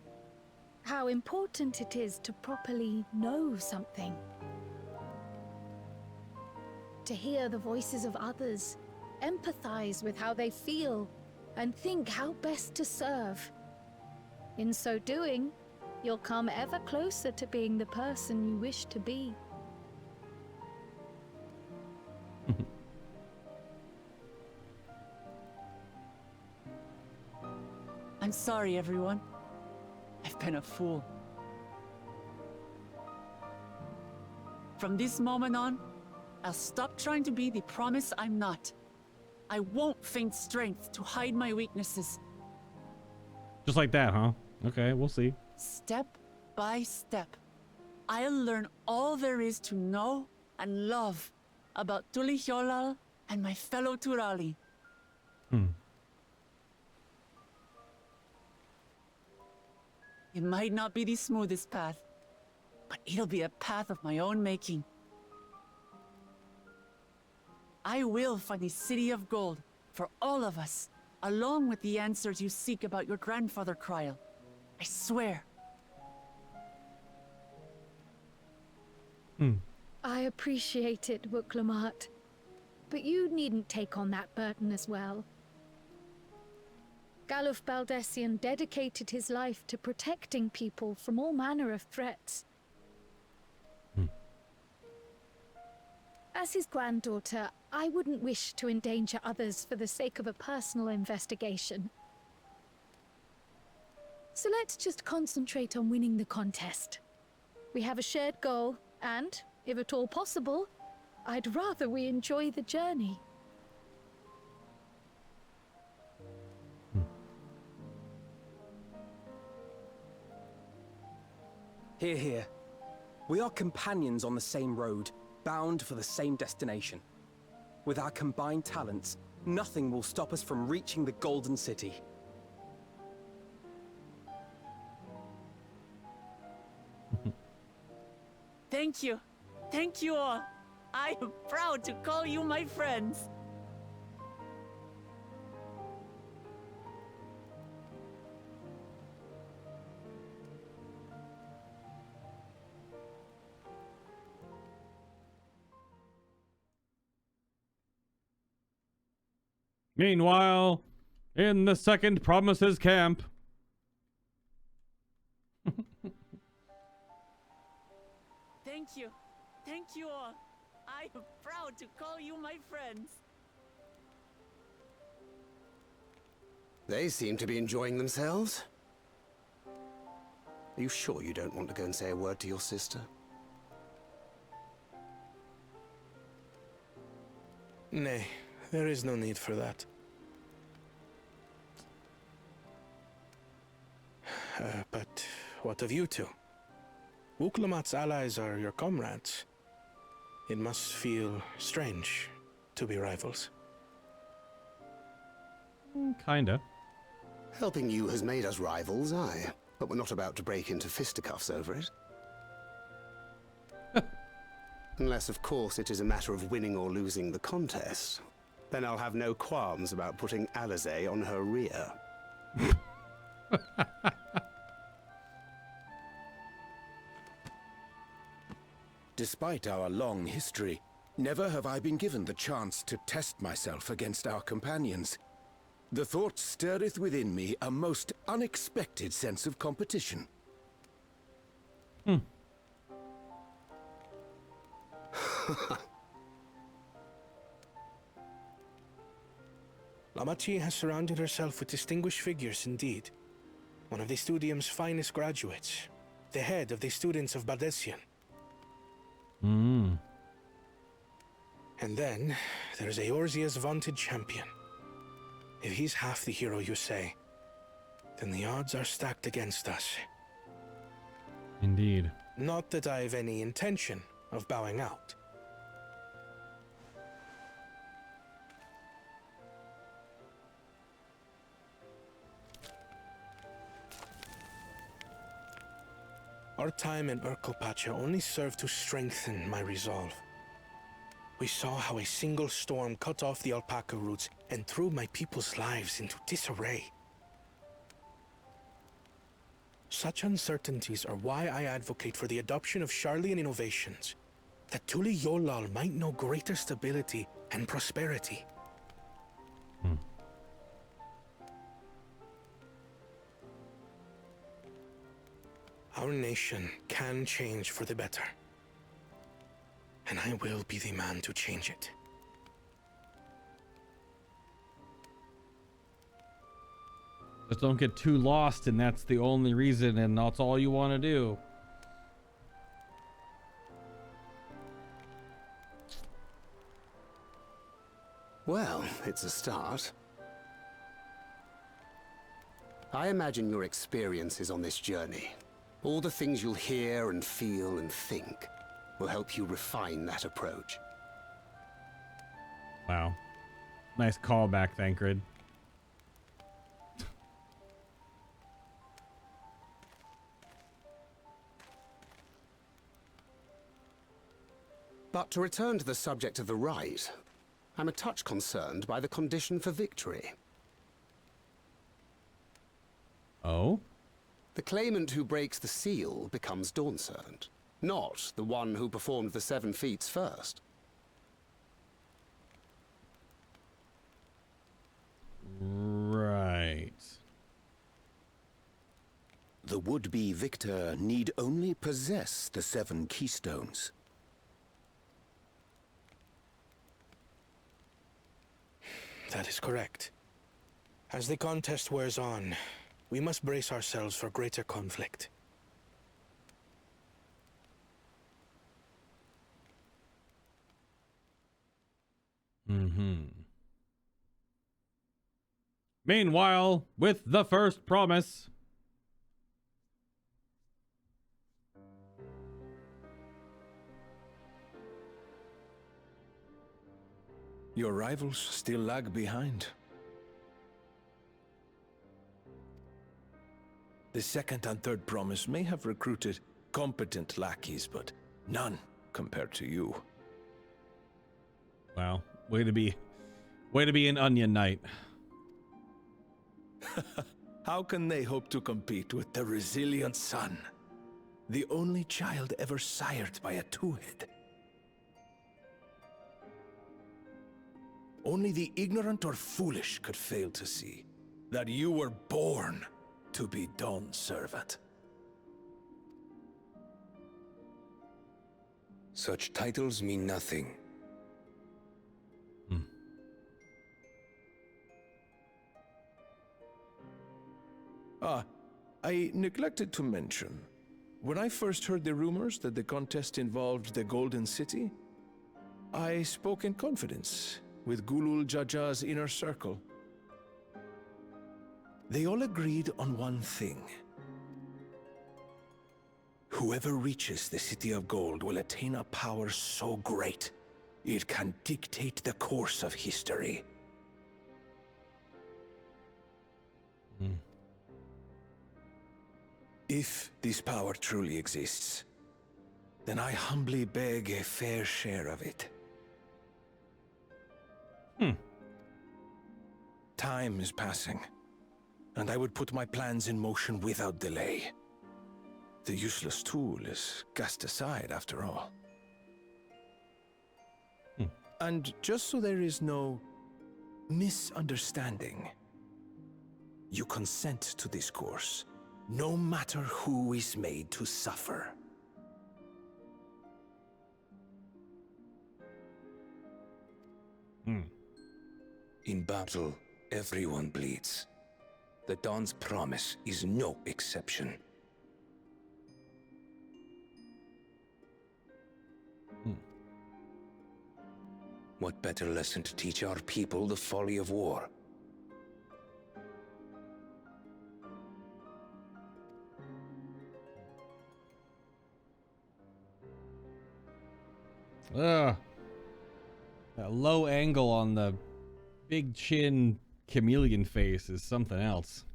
How important it is to properly know something. To hear the voices of others, empathize with how they feel, and think how best to serve. In so doing, you'll come ever closer to being the person you wish to be. I'm sorry, everyone. I've been a fool. From this moment on, I'll stop trying to be the promise I'm not. I won't feign strength to hide my weaknesses. Just like that, huh? Okay, we'll see. Step by step, I'll learn all there is to know and love about Tulihyolal and my fellow Turali. It might not be the smoothest path, but it'll be a path of my own making. I will find a city of gold for all of us, along with the answers you seek about your grandfather, Kryl. I swear. I appreciate it, Wuklamart. But you needn't take on that burden as well. Galuf Baldessian dedicated his life to protecting people from all manner of threats. As his granddaughter, I wouldn't wish to endanger others for the sake of a personal investigation. So let's just concentrate on winning the contest. We have a shared goal, and, if at all possible, I'd rather we enjoy the journey. Hear, hear. We are companions on the same road, bound for the same destination. With our combined talents, nothing will stop us from reaching the Golden City. Thank you. Thank you all. I am proud to call you my friends. Meanwhile, in the second Promises camp. Thank you. Thank you all. I am proud to call you my friends. They seem to be enjoying themselves. Are you sure you don't want to go and say a word to your sister? Nay, there is no need for that. But what of you two? Wuklamat's allies are your comrades. It must feel strange to be rivals. Kinda. Helping you has made us rivals, aye. But we're not about to break into fisticuffs over it. Unless, of course, it is a matter of winning or losing the contest. Then I'll have no qualms about putting Alizé on her rear. Despite our long history, never have I been given the chance to test myself against our companions. The thought stirreth within me a most unexpected sense of competition. Lamachi has surrounded herself with distinguished figures indeed. One of the Studium's finest graduates. The head of the students of Baldessian. And then, there's Eorzea's vaunted champion. If he's half the hero you say, then the odds are stacked against us. Indeed. Not that I've any intention of bowing out. Our time in Urkelpacha only served to strengthen my resolve. We saw how a single storm cut off the alpaca roots and threw my people's lives into disarray. Such uncertainties are why I advocate for the adoption of Sharlayan innovations, that Tulihyolal might know greater stability and prosperity. Our nation can change for the better. And I will be the man to change it. Just don't get too lost, and that's the only reason, and that's all you want to do. Well, it's a start. I imagine your experiences on this journey, all the things you'll hear and feel and think, will help you refine that approach. Wow. Nice callback, Thancred. But to return to the subject of the rite, I'm a touch concerned by the condition for victory. Oh? The claimant who breaks the seal becomes Dawn Servant, not the one who performed the 7 feats first. Right. The would-be victor need only possess the 7 keystones. That is correct. As the contest wears on, we must brace ourselves for greater conflict. Meanwhile, with the first promise. Your rivals still lag behind. The second and third promise may have recruited competent lackeys, but none compared to you. Wow, way to be an Onion Knight. How can they hope to compete with the resilient son, the only child ever sired by a two-head? Only the ignorant or foolish could fail to see that you were born to be Dawn Servant. Such titles mean nothing. I neglected to mention, when I first heard the rumors that the contest involved the Golden City, I spoke in confidence with Gulul Jaja's inner circle. They all agreed on one thing. Whoever reaches the City of Gold will attain a power so great, it can dictate the course of history. If this power truly exists, then I humbly beg a fair share of it. Time is passing, and I would put my plans in motion without delay. The useless tool is cast aside after all. And just so there is no misunderstanding, you consent to this course, no matter who is made to suffer. In battle, everyone bleeds. The Dawn's promise is no exception. What better lesson to teach our people the folly of war? Ugh. That low angle on the big chin chameleon face is something else.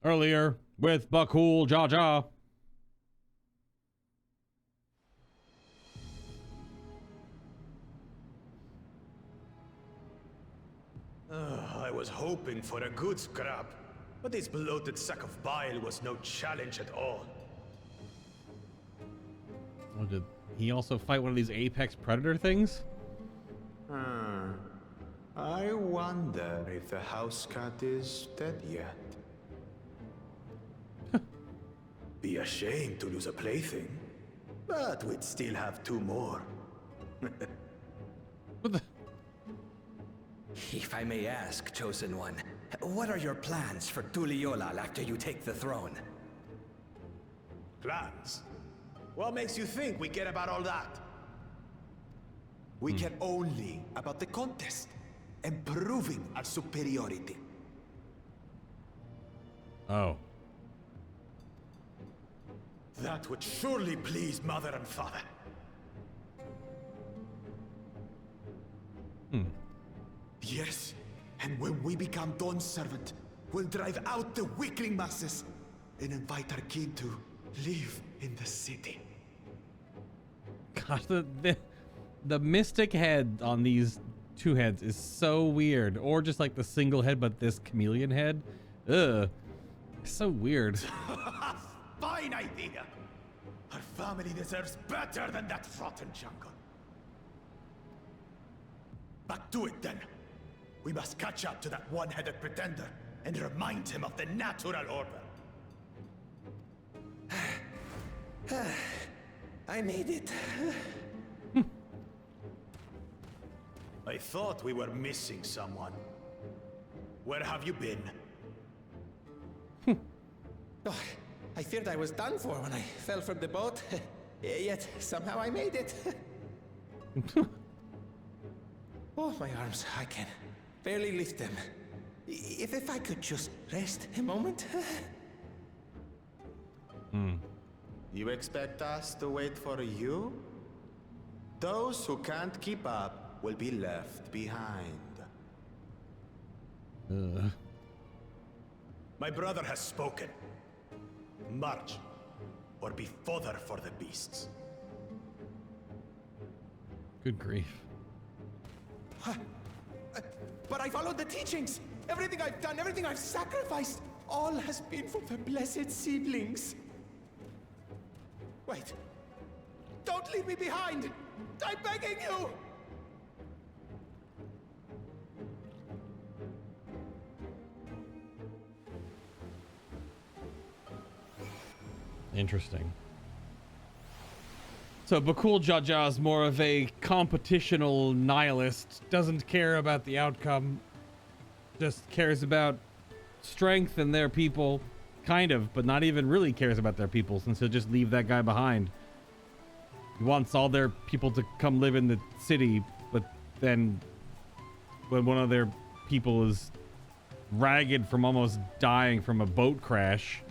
Earlier with Bakul Jaja. I was hoping for a good scrap, but this bloated sack of bile was no challenge at all. Oh, did he also fight one of these apex predator things? I wonder if the house cat is dead yet. Be ashamed to lose a plaything, but we'd still have 2 more. What the? If I may ask, Chosen One, what are your plans for Tuliolal after you take the throne? Plans? What makes you think we care about all that? We care only about the contest. and proving our superiority. Oh. That would surely please Mother and Father. Yes, and when we become Dawn's servant, we'll drive out the weakling masses and invite our king to live in the city. Gosh, the mystic head on these two heads is so weird. Or just like the single head, but this chameleon head. Ugh. So weird. Fine idea. Our family deserves better than that rotten jungle. Back to it then. We must catch up to that one-headed pretender and remind him of the natural order. I made it. I thought we were missing someone. Where have you been? Oh, I feared I was done for when I fell from the boat. Yet somehow I made it. Oh, my arms, I can barely lift them. If I could just rest a moment. You expect us to wait for you? Those who can't keep up will be left behind. My brother has spoken. March, or be fodder for the beasts. Good grief. But I followed the teachings. Everything I've done, everything I've sacrificed, all has been for the blessed seedlings. Wait. Don't leave me behind! I'm begging you! Interesting. So Bakul Jaja is more of a competitional nihilist, doesn't care about the outcome, just cares about strength and their people, kind of, but not even really cares about their people, since he'll just leave that guy behind. He wants all their people to come live in the city, but then when one of their people is ragged from almost dying from a boat crash,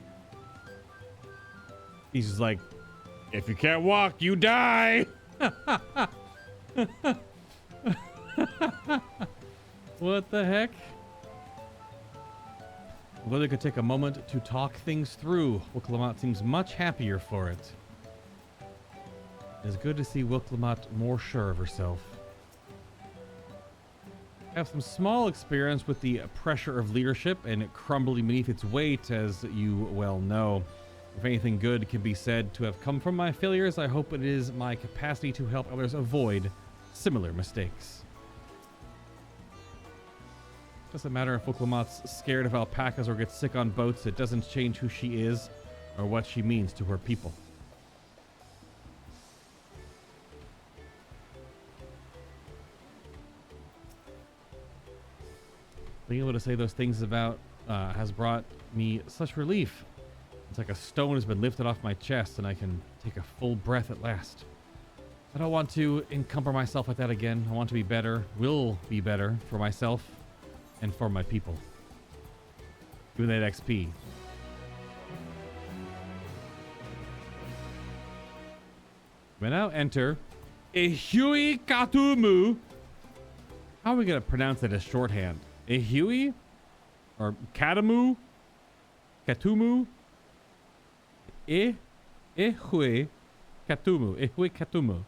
he's just like, if you can't walk, you die. What the heck? Whether could take a moment to talk things through. Wiklamat seems much happier for it. It's good to see Wiklamat more sure of herself. I have some small experience with the pressure of leadership and it crumbling beneath its weight, as you well know. If anything good can be said to have come from my failures, I hope it is my capacity to help others avoid similar mistakes. Doesn't matter if Wiklamat's scared of alpacas or gets sick on boats, it doesn't change who she is or what she means to her people. Being able to say those things about has brought me such relief. It's like a stone has been lifted off my chest and I can take a full breath at last. I don't want to encumber myself like that again. I want to be better, will be better for myself and for my people. Doing that XP. We now enter Ihuykatumu. How are we going to pronounce it as shorthand? Ihui? Or Katamu? Katumu? Ihuykatumu. Ihuykatumu.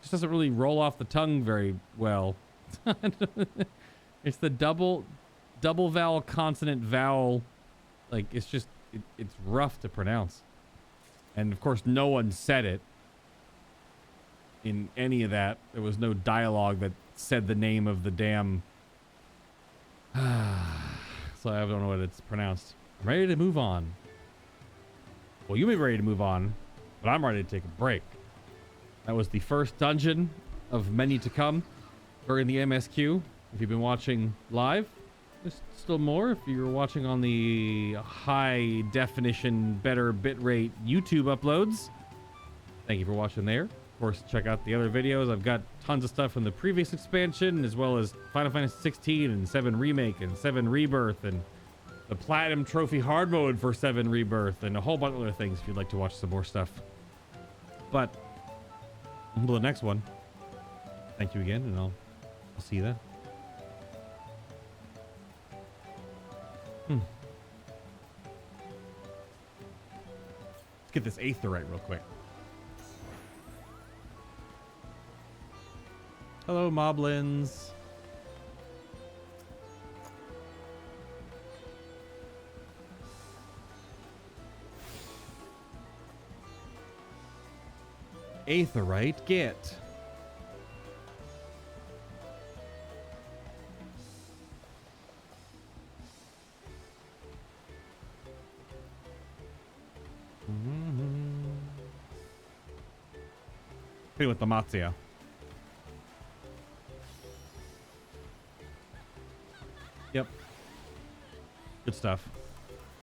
Just doesn't really roll off the tongue very well. It's the double vowel consonant vowel. Like, it's just, it's rough to pronounce. And of course, no one said it in any of that. There was no dialogue that said the name of the damn. So I don't know what it's pronounced. I'm ready to move on. Well, you may be ready to move on, but I'm ready to take a break. That was the first dungeon of many to come during the MSQ. If you've been watching live, there's still more. If you're watching on the high definition, better bitrate YouTube uploads, thank you for watching there. Of course, check out the other videos. I've got tons of stuff from the previous expansion, as well as Final Fantasy 16 and 7 Remake and 7 Rebirth and the Platinum Trophy hard mode for 7 Rebirth and a whole bunch of other things if you'd like to watch some more stuff. But until the next one, thank you again, and I'll see you then. Let's get this Aetherite real quick. Hello, Moblins. Aetherite, get. Hit it with the Matsuya. Yep. Good stuff.